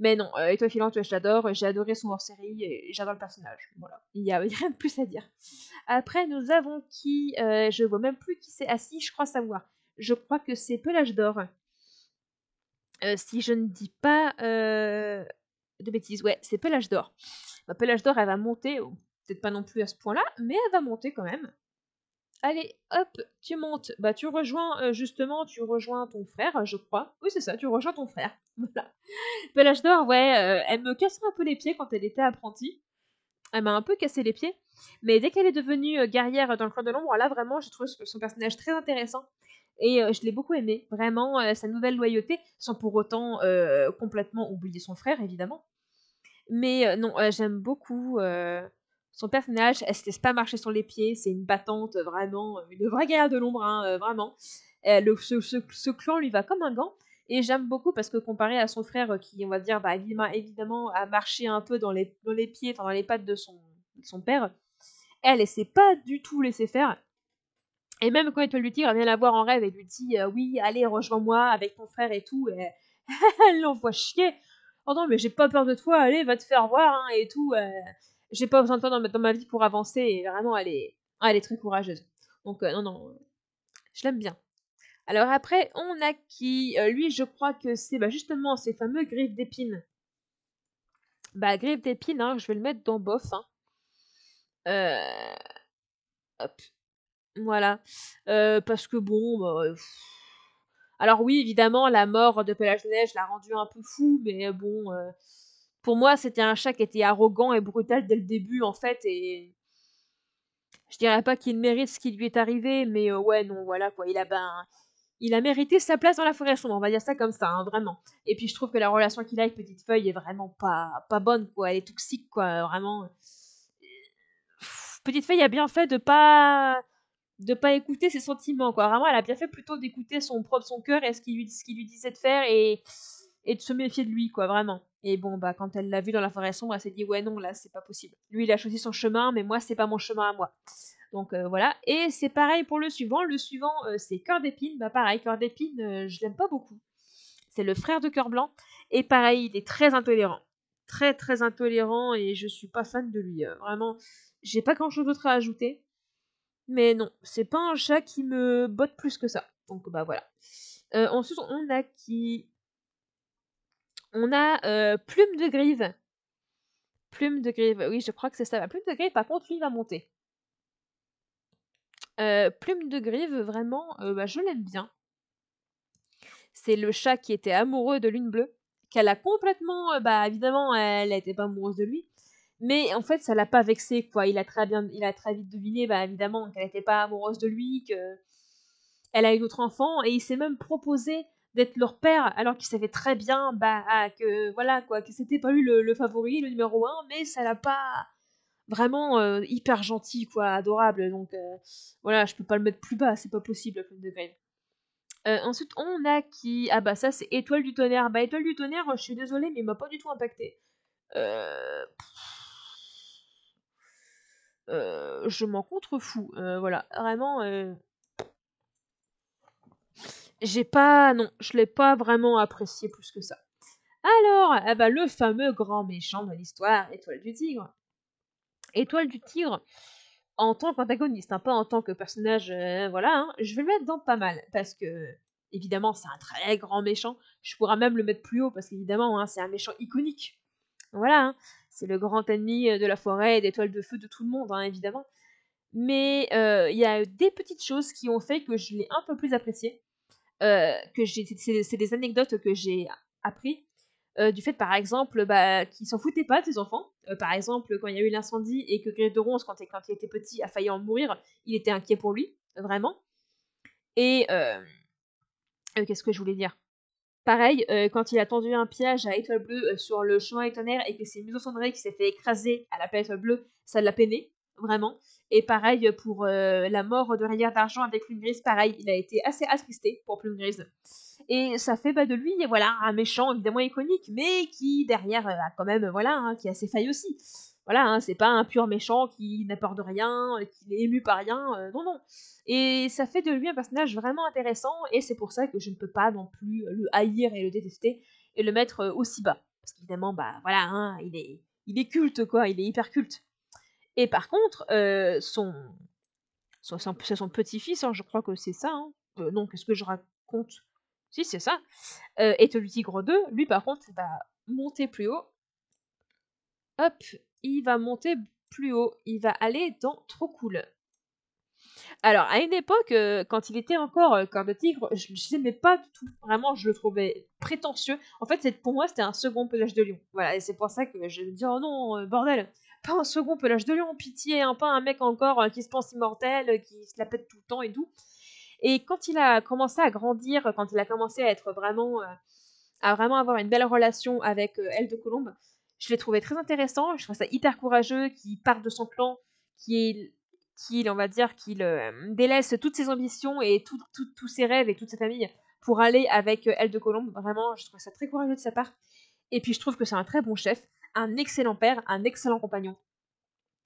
Mais non, Étoile Filante, je l'adore, j'ai adoré son hors-série et j'adore le personnage. Voilà, il y a rien de plus à dire. Après, nous avons qui je vois même plus qui c'est. Ah si, je crois savoir. Je crois que c'est Pelage d'Or. Si je ne dis pas de bêtises, ouais, c'est Pelage d'Or. Bah, Pelage d'Or, elle va monter, peut-être pas non plus à ce point-là, mais elle va monter quand même. Allez, hop, tu montes. Bah, tu rejoins, justement, tu rejoins ton frère, je crois. Oui, c'est ça, tu rejoins ton frère. Voilà. Pelage d'Or, ouais, elle me cassait un peu les pieds quand elle était apprentie. Elle m'a un peu cassé les pieds. Mais dès qu'elle est devenue guerrière dans le clan de l'ombre, là, vraiment, j'ai trouvé son personnage très intéressant. Et je l'ai beaucoup aimé. Vraiment, sa nouvelle loyauté, sans pour autant complètement oublier son frère, évidemment. Mais non, j'aime beaucoup son personnage. Elle se laisse pas marcher sur les pieds. C'est une battante, vraiment, une vraie guerrière de l'ombre, hein, vraiment. Ce clan lui va comme un gant. Et j'aime beaucoup parce que comparé à son frère qui, on va dire, bah, évidemment, a marché un peu dans les pieds, enfin dans les pattes de son père, elle sait pas du tout laisser faire. Et même quand Étoile du Tigre vient la voir en rêve et lui dit oui, allez, rejoins-moi avec ton frère et tout, et elle l'envoie chier. Oh non, mais j'ai pas peur de toi, allez, va te faire voir, hein, et tout. J'ai pas besoin de toi dans ma vie pour avancer, et vraiment, elle est très courageuse. Donc, non, non, je l'aime bien. Alors après, on a qui lui, je crois que c'est bah, justement ces fameux griffes d'épines. Bah, griffes d'épines, hein, je vais le mettre dans bof. Hein. Hop, voilà. Parce que bon, bah, alors oui, évidemment, la mort de Pelage de Neige l'a rendu un peu fou, mais bon, pour moi, c'était un chat qui était arrogant et brutal dès le début, en fait, et je dirais pas qu'il mérite ce qui lui est arrivé, mais ouais, non, voilà, quoi, il a mérité sa place dans la forêt sombre, on va dire ça comme ça, hein, vraiment. Et puis je trouve que la relation qu'il a avec Petite Feuille est vraiment pas bonne, quoi, elle est toxique, quoi, vraiment. Petite Feuille a bien fait de pas écouter ses sentiments, quoi. Vraiment, elle a bien fait plutôt d'écouter son cœur et ce qu'il lui disait de faire et de se méfier de lui, quoi, vraiment. Et bon, bah, quand elle l'a vu dans la forêt sombre, elle s'est dit, ouais, non, là, c'est pas possible. Lui, il a choisi son chemin, mais moi, c'est pas mon chemin à moi. Donc, voilà. Et c'est pareil pour le suivant. Le suivant, c'est Cœur d'Épine. Bah, pareil, Cœur d'Épine, je l'aime pas beaucoup. C'est le frère de Cœur Blanc. Et pareil, il est très intolérant. Très, très intolérant et je suis pas fan de lui. Vraiment, j'ai pas grand chose d'autre à ajouter. Mais non, c'est pas un chat qui me botte plus que ça. Donc bah voilà. Ensuite, on a qui? On a Plume de Grive. Plume de Grive, oui, je crois que c'est ça. Plume de Grive, par contre, lui, il va monter. Plume de Grive, vraiment, bah, je l'aime bien. C'est le chat qui était amoureux de Lune Bleue, qu'elle a complètement, bah évidemment, elle n'était pas amoureuse de lui, mais en fait, ça l'a pas vexé, quoi. Il a très vite deviné, bah évidemment, qu'elle n'était pas amoureuse de lui, que elle a eu d'autres enfants, et il s'est même proposé d'être leur père, alors qu'il savait très bien, bah que voilà, quoi, que c'était pas lui le favori, le numéro un, mais ça l'a pas vraiment hyper gentil, quoi, adorable. Donc voilà, je peux pas le mettre plus bas, c'est pas possible, Plume de Grave. Ensuite, on a qui? Ah bah ça, c'est Étoile du Tonnerre. Bah Étoile du Tonnerre, je suis désolée, mais il m'a pas du tout impacté. Je m'en contrefous. Voilà, vraiment, j'ai pas... Non, je l'ai pas vraiment apprécié plus que ça. Alors, ah bah, le fameux grand méchant de l'histoire, Étoile du Tigre. Étoile du Tigre, en tant qu'antagoniste, hein, pas en tant que personnage, voilà, hein, je vais le mettre dans pas mal, parce que, évidemment, c'est un très grand méchant. Je pourrais même le mettre plus haut, parce qu'évidemment, hein, c'est un méchant iconique. Voilà, hein, c'est le grand ennemi de la forêt et d'étoiles de feu de tout le monde, hein, évidemment. Mais il y a des petites choses qui ont fait que je l'ai un peu plus apprécié. C'est des anecdotes que j'ai appris. Du fait, par exemple, bah, qu'ils s'en foutaient pas de ses enfants. Par exemple, quand il y a eu l'incendie et que Grille de Ronce, quand il était petit, a failli en mourir, il était inquiet pour lui, vraiment. Et qu'est-ce que je voulais dire? Pareil, quand il a tendu un piège à Étoile Bleue, sur le chemin étonnerre et que c'est Museau Cendré qui s'est fait écraser à la planète Étoile Bleue, ça l'a peiné, vraiment. Et pareil, pour, la mort de Rivière d'Argent avec Plume Grise, pareil, il a été assez attristé pour Plume Grise. Et ça fait, de lui, voilà, un méchant évidemment iconique, mais qui derrière, a quand même, voilà, hein, qui a ses failles aussi. Voilà, hein, c'est pas un pur méchant qui n'a peur de rien, qui n'est ému par rien, non, non. Et ça fait de lui un personnage vraiment intéressant, et c'est pour ça que je ne peux pas non plus le haïr et le détester, et le mettre aussi bas. Parce qu'évidemment, voilà, hein, il est culte, quoi, il est hyper culte. Et par contre, c'est son petit-fils, hein, je crois que c'est ça, hein. Non, qu'est-ce que je raconte? Si, c'est ça. Et le Tigre 2, lui, par contre, il va monter plus haut. Hop, il va monter plus haut. Il va aller dans Trop Cool. Alors, à une époque, quand il était encore Cœur de Tigre, je l'aimais pas du tout. Vraiment, je le trouvais prétentieux. En fait, pour moi, c'était un second Pelage de Lion. Voilà, et c'est pour ça que je me dis, oh non, bordel, pas un second Pelage de Lion, pitié, hein, pas un mec encore qui se pense immortel, qui se la pète tout le temps et tout. Et quand il a commencé à grandir, quand il a commencé à être vraiment, à vraiment avoir une belle relation avec Elle de Colombe, je l'ai trouvé très intéressant. Je trouve ça hyper courageux qu'il parte de son clan, on va dire, qu'il délaisse toutes ses ambitions et tous ses rêves et toute sa famille pour aller avec Elle de Colombe. Vraiment, je trouve ça très courageux de sa part. Et puis je trouve que c'est un très bon chef, un excellent père, un excellent compagnon.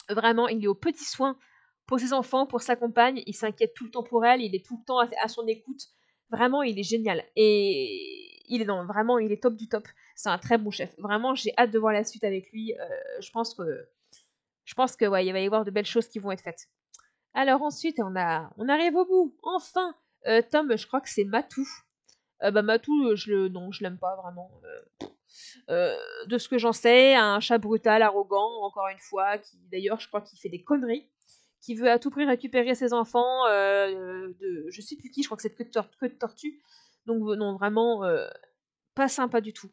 Vraiment, il est aux petits soins pour ses enfants, pour sa compagne, il s'inquiète tout le temps pour elle, il est tout le temps à son écoute. Vraiment, il est génial. Et vraiment, il est top du top. C'est un très bon chef. Vraiment, j'ai hâte de voir la suite avec lui. Je pense que ouais, il va y avoir de belles choses qui vont être faites. Alors ensuite, on arrive au bout. Enfin, Tom, je crois que c'est Matou. Matou, non, je l'aime pas vraiment. De ce que j'en sais, un chat brutal, arrogant, encore une fois, qui d'ailleurs, je crois qu'il fait des conneries, qui veut à tout prix récupérer ses enfants de je sais plus qui, je crois que c'est que de tortue. Donc non, vraiment pas sympa du tout.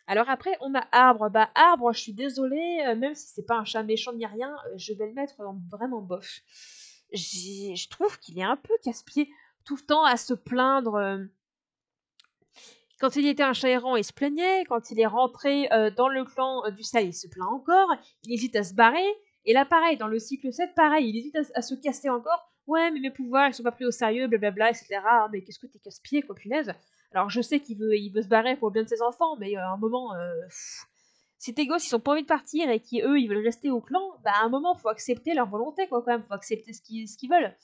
Alors après, on a Arbre. Arbre, je suis désolée, même si c'est pas un chat méchant ni rien, je vais le mettre en vraiment bof. Je trouve qu'il est un peu casse-pied, tout le temps à se plaindre. Quand il était un chat errant, il se plaignait. Quand il est rentré dans le clan du sel, il se plaint encore. Il hésite à se barrer. Et là, pareil, dans le cycle 7, pareil, il hésite à se casser encore. Ouais, mais mes pouvoirs, ils sont pas pris au sérieux, blablabla, etc. Ah, mais qu'est-ce que t'es casse-pied, quoi, punaise. Alors, je sais qu'il veut se barrer pour le bien de ses enfants, mais à un moment, si tes gosses, ils ont pas envie de partir et qu'eux, ils veulent rester au clan, à un moment, faut accepter leur volonté, quoi, quand même. Faut accepter ce qu'ils veulent.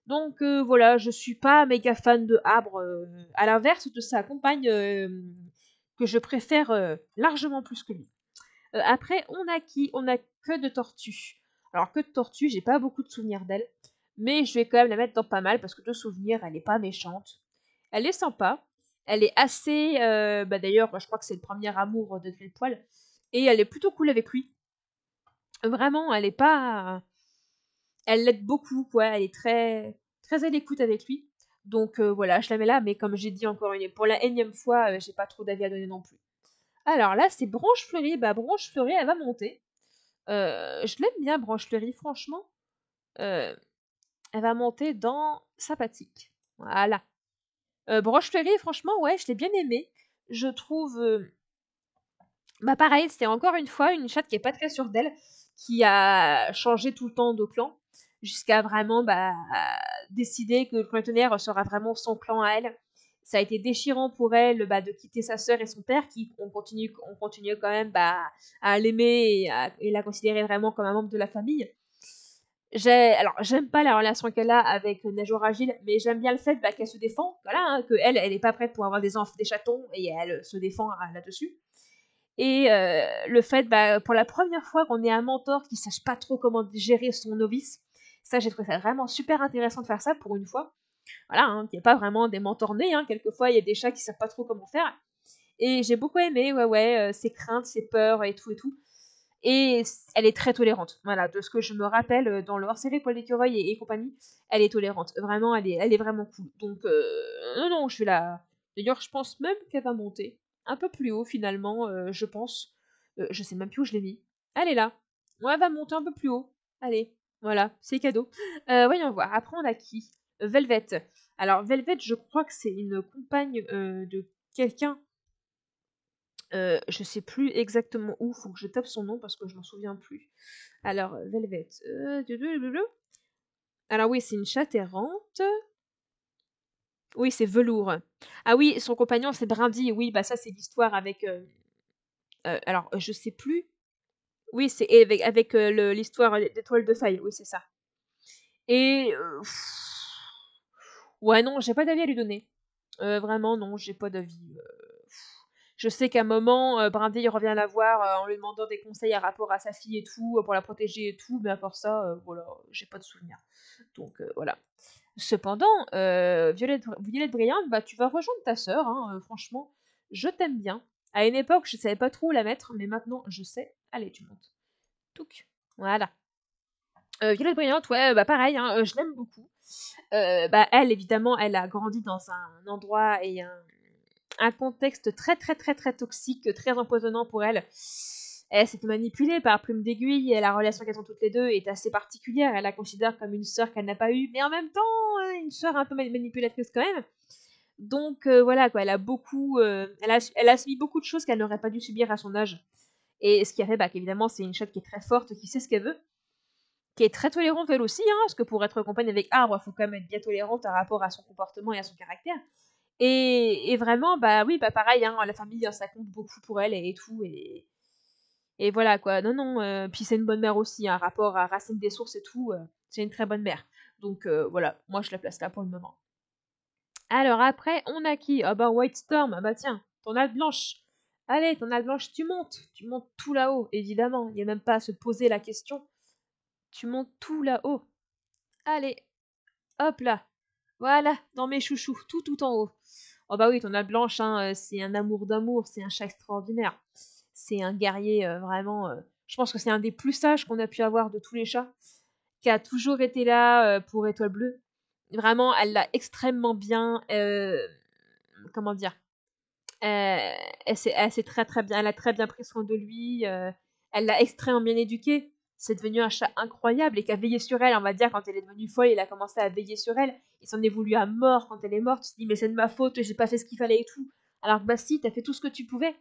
Donc voilà, je suis pas méga fan de Abre, à l'inverse de sa compagne que je préfère largement plus que lui. Après, on a qui? On a Que de Tortue. Alors que de Tortue, j'ai pas beaucoup de souvenirs d'elle, mais je vais quand même la mettre dans pas mal parce que de souvenirs, elle est pas méchante. Elle est sympa, elle est assez. D'ailleurs, je crois que c'est le premier amour de Grillepoil, et elle est plutôt cool avec lui. Vraiment, elle est pas. Elle l'aide beaucoup, quoi. Elle est très, très à l'écoute avec lui. Donc voilà, je la mets là, mais comme j'ai dit encore pour la énième fois, j'ai pas trop d'avis à donner non plus. Alors là, c'est Branche Fleurie. Branche Fleurie, elle va monter. Je l'aime bien, Branche Fleurie, franchement. Euh, Elle va monter dans Sympathique. Voilà. Branche Fleurie, franchement, ouais, je l'ai bien aimée. Je trouve. Pareil, c'est encore une fois une chatte qui est pas très sûre d'elle, qui a changé tout le temps de clan, jusqu'à vraiment décider que le clan tonnerre sera vraiment son clan à elle. Ça a été déchirant pour elle de quitter sa sœur et son père, qui ont continué quand même à l'aimer et la considérer vraiment comme un membre de la famille. Alors, j'aime pas la relation qu'elle a avec Nageoire Agile, mais j'aime bien le fait qu'elle se défend, voilà, hein, qu'elle est pas prête pour avoir des enfants, des chatons, et elle se défend là-dessus. Et le fait, pour la première fois qu'on ait un mentor qui sache pas trop comment gérer son novice, ça, j'ai trouvé ça vraiment super intéressant de faire ça pour une fois. Voilà, hein, il n'y a pas vraiment des mentors nés, hein, quelquefois il y a des chats qui savent pas trop comment faire. Et j'ai beaucoup aimé, ouais, ses craintes, ses peurs et tout et tout. Et elle est très tolérante. Voilà, de ce que je me rappelle dans le hors-série Paul l'écureuil et compagnie, elle est tolérante. Vraiment, elle est vraiment cool. Donc, non, je suis là. D'ailleurs, je pense même qu'elle va monter un peu plus haut finalement, je pense. Je sais même plus où je l'ai mis. Elle est là. Ouais, elle va monter un peu plus haut. Allez, voilà, c'est cadeau. Voyons voir. Après, on a qui? Velvet. Alors, Velvet, je crois que c'est une compagne de quelqu'un Je sais plus exactement où, faut que je tape son nom parce que je m'en souviens plus. Alors, Velvet. Alors oui, c'est une chatte errante. Oui, c'est Velours. Ah oui, son compagnon, c'est Brindille. Oui, bah ça, c'est l'histoire avec. Alors, je sais plus. Oui, c'est avec l'histoire d'étoile de faille. Oui, c'est ça. Et ouais, non, j'ai pas d'avis à lui donner. Vraiment, non, j'ai pas d'avis. Je sais qu'à un moment, Brindille revient la voir en lui demandant des conseils à rapport à sa fille et tout, pour la protéger et tout, mais à part ça, voilà, j'ai pas de souvenir. Donc voilà. Cependant, Violette Brillante, bah tu vas rejoindre ta sœur, hein, franchement, je t'aime bien. À une époque, je savais pas trop où la mettre, mais maintenant, je sais. Allez, tu montes. Touc. Voilà. Violette Brillante, ouais, bah pareil, hein, je l'aime beaucoup. Bah elle, évidemment, elle a grandi dans un endroit et un contexte très très très très toxique, très empoisonnant pour elle. Elle s'est manipulée par Plume d'Aiguille et la relation qu'elles ont toutes les deux est assez particulière. Elle la considère comme une sœur qu'elle n'a pas eue, mais en même temps, une sœur un peu manipulatrice quand même. Donc voilà, quoi, elle a beaucoup, elle a subi beaucoup de choses qu'elle n'aurait pas dû subir à son âge. Et ce qui a fait qu'évidemment, c'est une chatte qui est très forte, qui sait ce qu'elle veut, qui est très tolérante elle aussi, hein, parce que pour être compagne avec Arbre, il faut quand même être bien tolérante par rapport à son comportement et à son caractère. Et vraiment, bah oui, bah pareil, hein, la famille, hein, ça compte beaucoup pour elle et tout. Et voilà, quoi. Non, non. Puis c'est une bonne mère aussi, hein, rapport à Racine des Sources et tout. C'est une très bonne mère. Donc voilà, moi je la place là pour le moment. Alors après, on a qui? Ah bah White Storm, ah bah tiens, ton alpe blanche. Allez, ton alpe blanche, tu montes tout là-haut, évidemment. Il n'y a même pas à se poser la question. Tu montes tout là-haut. Allez, hop là. Voilà, dans mes chouchous, tout en haut. Oh bah oui, ton alpe blanche, hein, c'est un amour d'amour, c'est un chat extraordinaire. C'est un guerrier vraiment. Je pense que c'est un des plus sages qu'on a pu avoir de tous les chats, qui a toujours été là pour Étoile Bleue. Vraiment, elle l'a extrêmement bien. Comment dire? Elle s'est très très bien, elle a très bien pris soin de lui. Elle l'a extrêmement bien éduqué. C'est devenu un chat incroyable et qui a veillé sur elle, on va dire, quand elle est devenue folle, il a commencé à veiller sur elle. Il s'en est voulu à mort quand elle est morte. Il se dit, mais c'est de ma faute, j'ai pas fait ce qu'il fallait et tout. Alors que bah si, t'as fait tout ce que tu pouvais.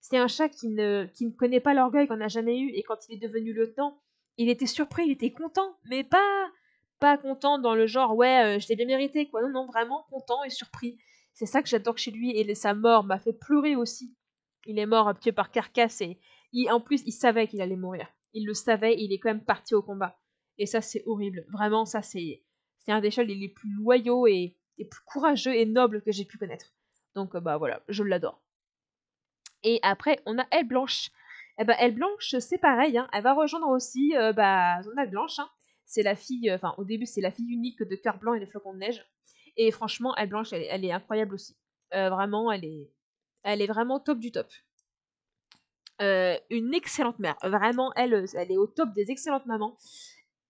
C'est un chat qui ne connaît pas l'orgueil, qu'on n'a jamais eu, et quand il est devenu lieutenant, il était surpris, il était content, mais pas content dans le genre, ouais, je l'ai bien mérité, quoi. Non, non, vraiment content et surpris. C'est ça que j'adore chez lui, et sa mort m'a fait pleurer aussi. Il est mort tué par Carcasse, et en plus, il savait qu'il allait mourir. Il le savait, il est quand même parti au combat. Et ça, c'est horrible. Vraiment, ça, c'est un des chats les plus loyaux et les plus courageux et nobles que j'ai pu connaître. Donc, bah voilà, je l'adore. Et après, on a Elle Blanche. Eh ben, Elle Blanche, c'est pareil, hein. Elle va rejoindre aussi bah, Zona Blanche. Hein. C'est la fille, enfin, au début, c'est la fille unique de Cœur Blanc et des Flocons de Neige. Et franchement, Elle Blanche, elle est incroyable aussi. Vraiment, elle est vraiment top du top. Une excellente mère. Vraiment, elle est au top des excellentes mamans.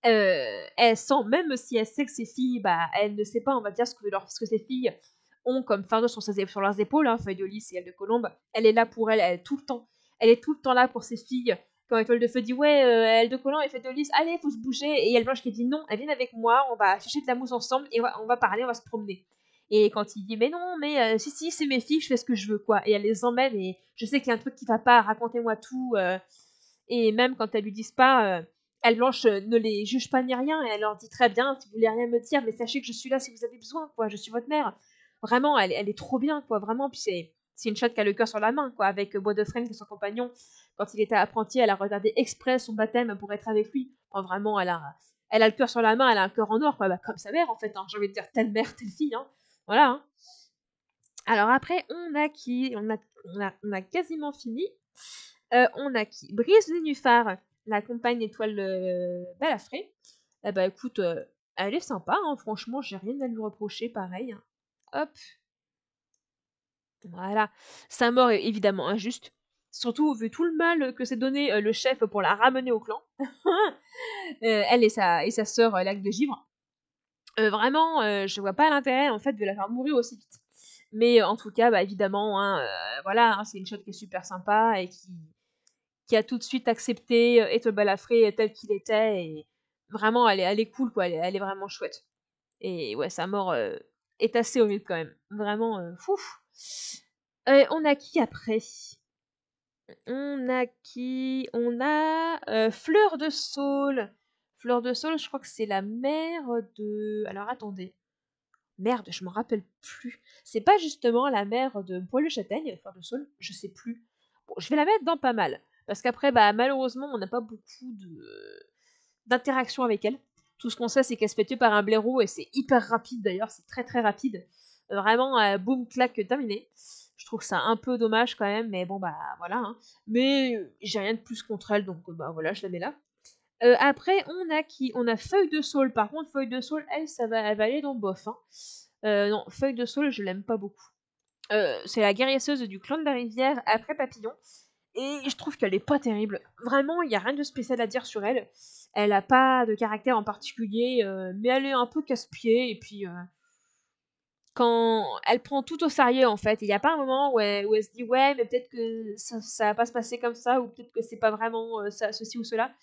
Elle sent, même si elle sait que ses filles, bah, elle ne sait pas, on va dire, ce que ses filles ont comme fardeau sur leurs épaules, hein, Feuille de Lys et Elle de Colombe. Elle est là pour elle, tout le temps. Elle est tout le temps là pour ses filles. Quand Étoile de Feu dit ouais, Elle de Colombe et Feuille de Lys, allez, faut se bouger. Et Elle Blanche qui dit non, elles viennent avec moi, on va chercher de la mousse ensemble et on va parler, on va se promener. Et quand il dit mais non, mais si, c'est mes filles, je fais ce que je veux, quoi. Et elle les emmène et je sais qu'il y a un truc qui va pas, racontez-moi tout. Et même quand elles lui disent pas, Elle Blanche ne les juge pas ni rien, et elle leur dit très bien, si vous voulez rien me dire, mais sachez que je suis là si vous avez besoin, quoi, je suis votre mère. Vraiment, elle est trop bien, quoi, vraiment, puis c'est une chatte qui a le cœur sur la main, quoi, avec Bois de Frêne, qui est son compagnon, quand il était apprenti, elle a regardé exprès son baptême pour être avec lui. Enfin, vraiment, elle a le cœur sur la main, elle a un cœur en or, quoi, bah, comme sa mère, en fait, hein, j'ai envie de dire, telle mère, telle fille, hein. Voilà, hein. Alors après, on a qui on a quasiment fini. On a qui? Brise Nénuphar, la compagne étoile Balafré. Eh bah écoute, elle est sympa, hein, franchement, j'ai rien à lui reprocher, pareil. Hein. Hop, voilà. Sa mort est évidemment injuste. Surtout vu tout le mal que s'est donné le chef pour la ramener au clan. Elle et sa sœur, Lac de Givre. Vraiment, je vois pas l'intérêt en fait de la faire mourir aussi vite. Mais en tout cas, bah évidemment, hein, voilà, hein, c'est une chatte qui est super sympa et qui a tout de suite accepté Étoile Balafré tel qu'il était. Et vraiment, elle est cool, quoi. Elle est vraiment chouette. Et ouais, sa mort est assez horrible quand même. Vraiment, fouf. On a qui après? On a qui? On a Fleur de Saule. Fleur de Saule, je crois que c'est la mère de... Alors attendez. Merde, je m'en rappelle plus. C'est pas justement la mère de Poil-le-Châtaigne, Fleur de Saule? Je sais plus. Bon, je vais la mettre dans pas mal. Parce qu'après, bah malheureusement, on n'a pas beaucoup d'interaction avec elle. Tout ce qu'on sait, c'est qu'elle se fait tuer par un blaireau et c'est hyper rapide d'ailleurs, c'est très très rapide. Vraiment, boum, clac, terminé. Je trouve ça un peu dommage quand même, mais bon, bah voilà. Hein. Mais j'ai rien de plus contre elle, donc bah voilà, je la mets là. Après, on a qui? On a Feuille de Saule. Par contre, Feuille de Saule, elle, elle va aller dans bof. Hein. Non, Feuille de Saule, je l'aime pas beaucoup. C'est la guérisseuse du clan de la rivière après Papillon. Et je trouve qu'elle est pas terrible. Vraiment, il n'y a rien de spécial à dire sur elle. Elle a pas de caractère en particulier, mais elle est un peu casse-pied. Et puis, quand elle prend tout au sérieux, en fait, il n'y a pas un moment où elle se dit ouais, mais peut-être que ça va pas se passer comme ça, ou peut-être que c'est pas vraiment ça, ceci ou cela.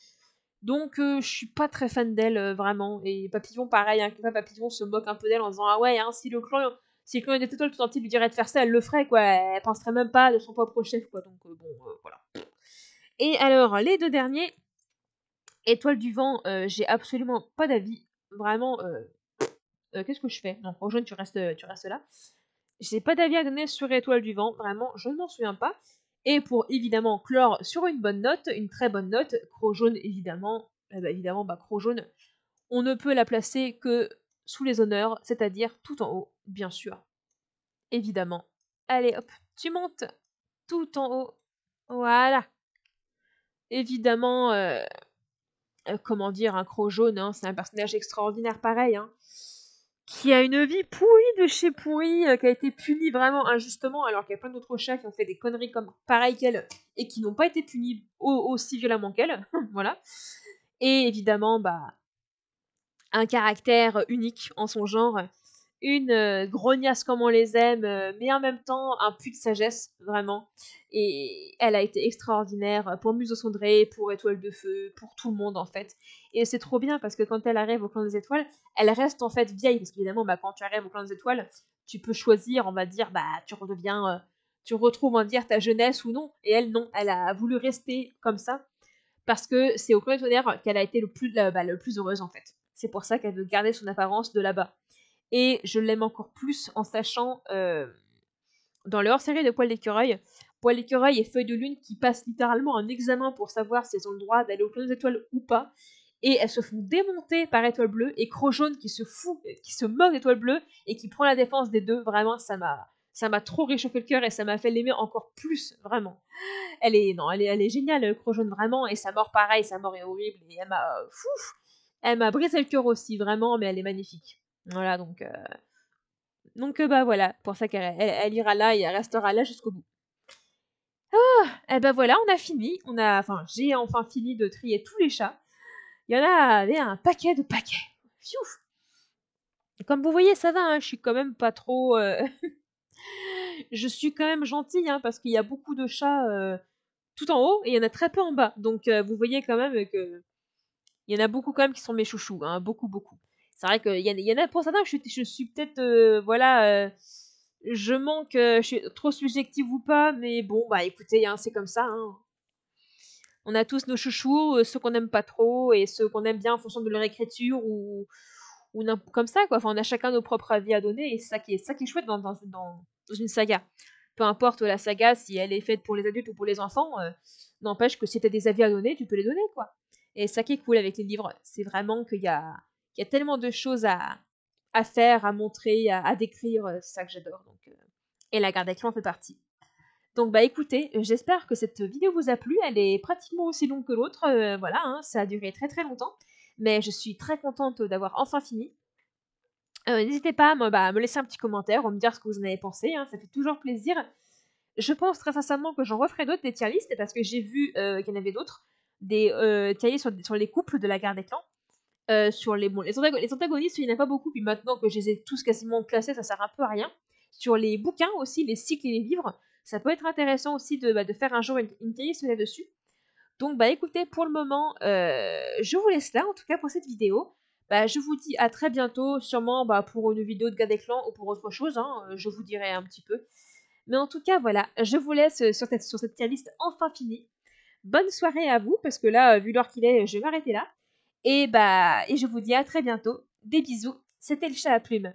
Donc, je suis pas très fan d'elle, vraiment. Et Papillon, pareil, hein, Papillon se moque un peu d'elle en disant ah ouais, hein, si le clan était tout entier lui dirait de faire ça, elle le ferait, quoi. Elle penserait même pas de son propre chef, quoi. Donc, bon, voilà. Et alors, les deux derniers, Étoile du vent, j'ai absolument pas d'avis. Vraiment, qu'est-ce que je fais? Non, Rojaune, tu restes là. J'ai pas d'avis à donner sur Étoile du vent, vraiment, je ne m'en souviens pas. Et pour évidemment clore sur une bonne note, une très bonne note, Croc jaune évidemment, évidemment, Croc jaune, on ne peut la placer que sous les honneurs, c'est-à-dire tout en haut, bien sûr. Évidemment. Allez hop, tu montes tout en haut. Voilà. Évidemment, comment dire, un Croc jaune, hein, c'est un personnage extraordinaire pareil, hein, qui a une vie pourrie de chez pourrie, qui a été puni vraiment injustement, alors qu'il y a plein d'autres chats qui ont fait des conneries comme pareil qu'elle, et qui n'ont pas été punis aussi violemment qu'elle, voilà. Et évidemment, bah, un caractère unique en son genre, une grognasse comme on les aime, mais en même temps un puits de sagesse, vraiment. Et elle a été extraordinaire pour Museau Cendré, pour Étoile de Feu, pour tout le monde en fait. Et c'est trop bien parce que quand elle arrive au clan des étoiles, elle reste en fait vieille, parce qu'évidemment, bah, quand tu arrives au clan des étoiles, tu peux choisir, on va dire, bah, tu redeviens, tu retrouves, on va dire, ta jeunesse ou non. Et elle, non, elle a voulu rester comme ça parce que c'est au clan des tonnerres qu'elle a été le plus heureuse en fait. C'est pour ça qu'elle veut garder son apparence de là-bas. Et je l'aime encore plus en sachant, dans le hors-série de Poil d'écureuil et Feuille de lune qui passent littéralement un examen pour savoir si elles ont le droit d'aller au clan des étoiles ou pas. Et elles se font démonter par Étoile Bleue et Croc Jaune qui se moque d'Étoile Bleue et qui prend la défense des deux. Vraiment, ça m'a trop réchauffé le cœur et ça m'a fait l'aimer encore plus, vraiment. Elle est géniale, Croc Jaune, vraiment. Et sa mort, pareil, sa mort est horrible et elle m'a brisé le cœur aussi, vraiment, mais elle est magnifique. Voilà, donc bah voilà, pour ça elle ira là et elle restera là jusqu'au bout. Et ben voilà, on a fini. J'ai enfin fini de trier tous les chats. Il y en avait un paquet de paquets. Pfiouf. Comme vous voyez, ça va, hein, je suis quand même pas trop... je suis quand même gentille, hein, parce qu'il y a beaucoup de chats tout en haut et il y en a très peu en bas. Donc vous voyez quand même que... Il y en a beaucoup quand même qui sont mes chouchous, hein, beaucoup, beaucoup. C'est vrai qu'il y en a pour certains, je suis peut-être, voilà, je manque, je suis trop subjective ou pas, mais bon, bah écoutez, hein, c'est comme ça. Hein. On a tous nos chouchous, ceux qu'on n'aime pas trop et ceux qu'on aime bien en fonction de leur écriture ou comme ça, quoi. Enfin, on a chacun nos propres avis à donner et c'est ça qui est chouette dans une saga. Peu importe la saga, si elle est faite pour les adultes ou pour les enfants, n'empêche que si tu as des avis à donner, tu peux les donner, quoi. Et ça qui est cool avec les livres, c'est vraiment qu'il y a tellement de choses à faire, à montrer, à décrire, c'est ça que j'adore. Et la garde des clans en fait partie. Donc bah écoutez, j'espère que cette vidéo vous a plu, elle est pratiquement aussi longue que l'autre, voilà, hein, ça a duré très très longtemps, mais je suis très contente d'avoir enfin fini. N'hésitez pas à me laisser un petit commentaire, à me dire ce que vous en avez pensé, hein, ça fait toujours plaisir. Je pense très sincèrement que j'en referai d'autres des tier lists, parce que j'ai vu qu'il y en avait d'autres, des tier lists sur les couples de la guerre des clans. Sur les antagonistes, il n'y en a pas beaucoup, puis maintenant que je les ai tous quasiment classés, ça sert un peu à rien. Sur les bouquins aussi, les cycles et les livres, ça peut être intéressant aussi de faire un jour une playlist là-dessus. Donc bah écoutez, pour le moment, je vous laisse là, en tout cas pour cette vidéo. Bah, je vous dis à très bientôt, sûrement pour une vidéo de Garde des Clans ou pour autre chose, hein, je vous dirai un petit peu. Mais en tout cas, voilà, je vous laisse sur cette tier list enfin finie. Bonne soirée à vous, parce que là, vu l'heure qu'il est, je vais m'arrêter là. Et je vous dis à très bientôt. Des bisous. C'était le chat à plumes.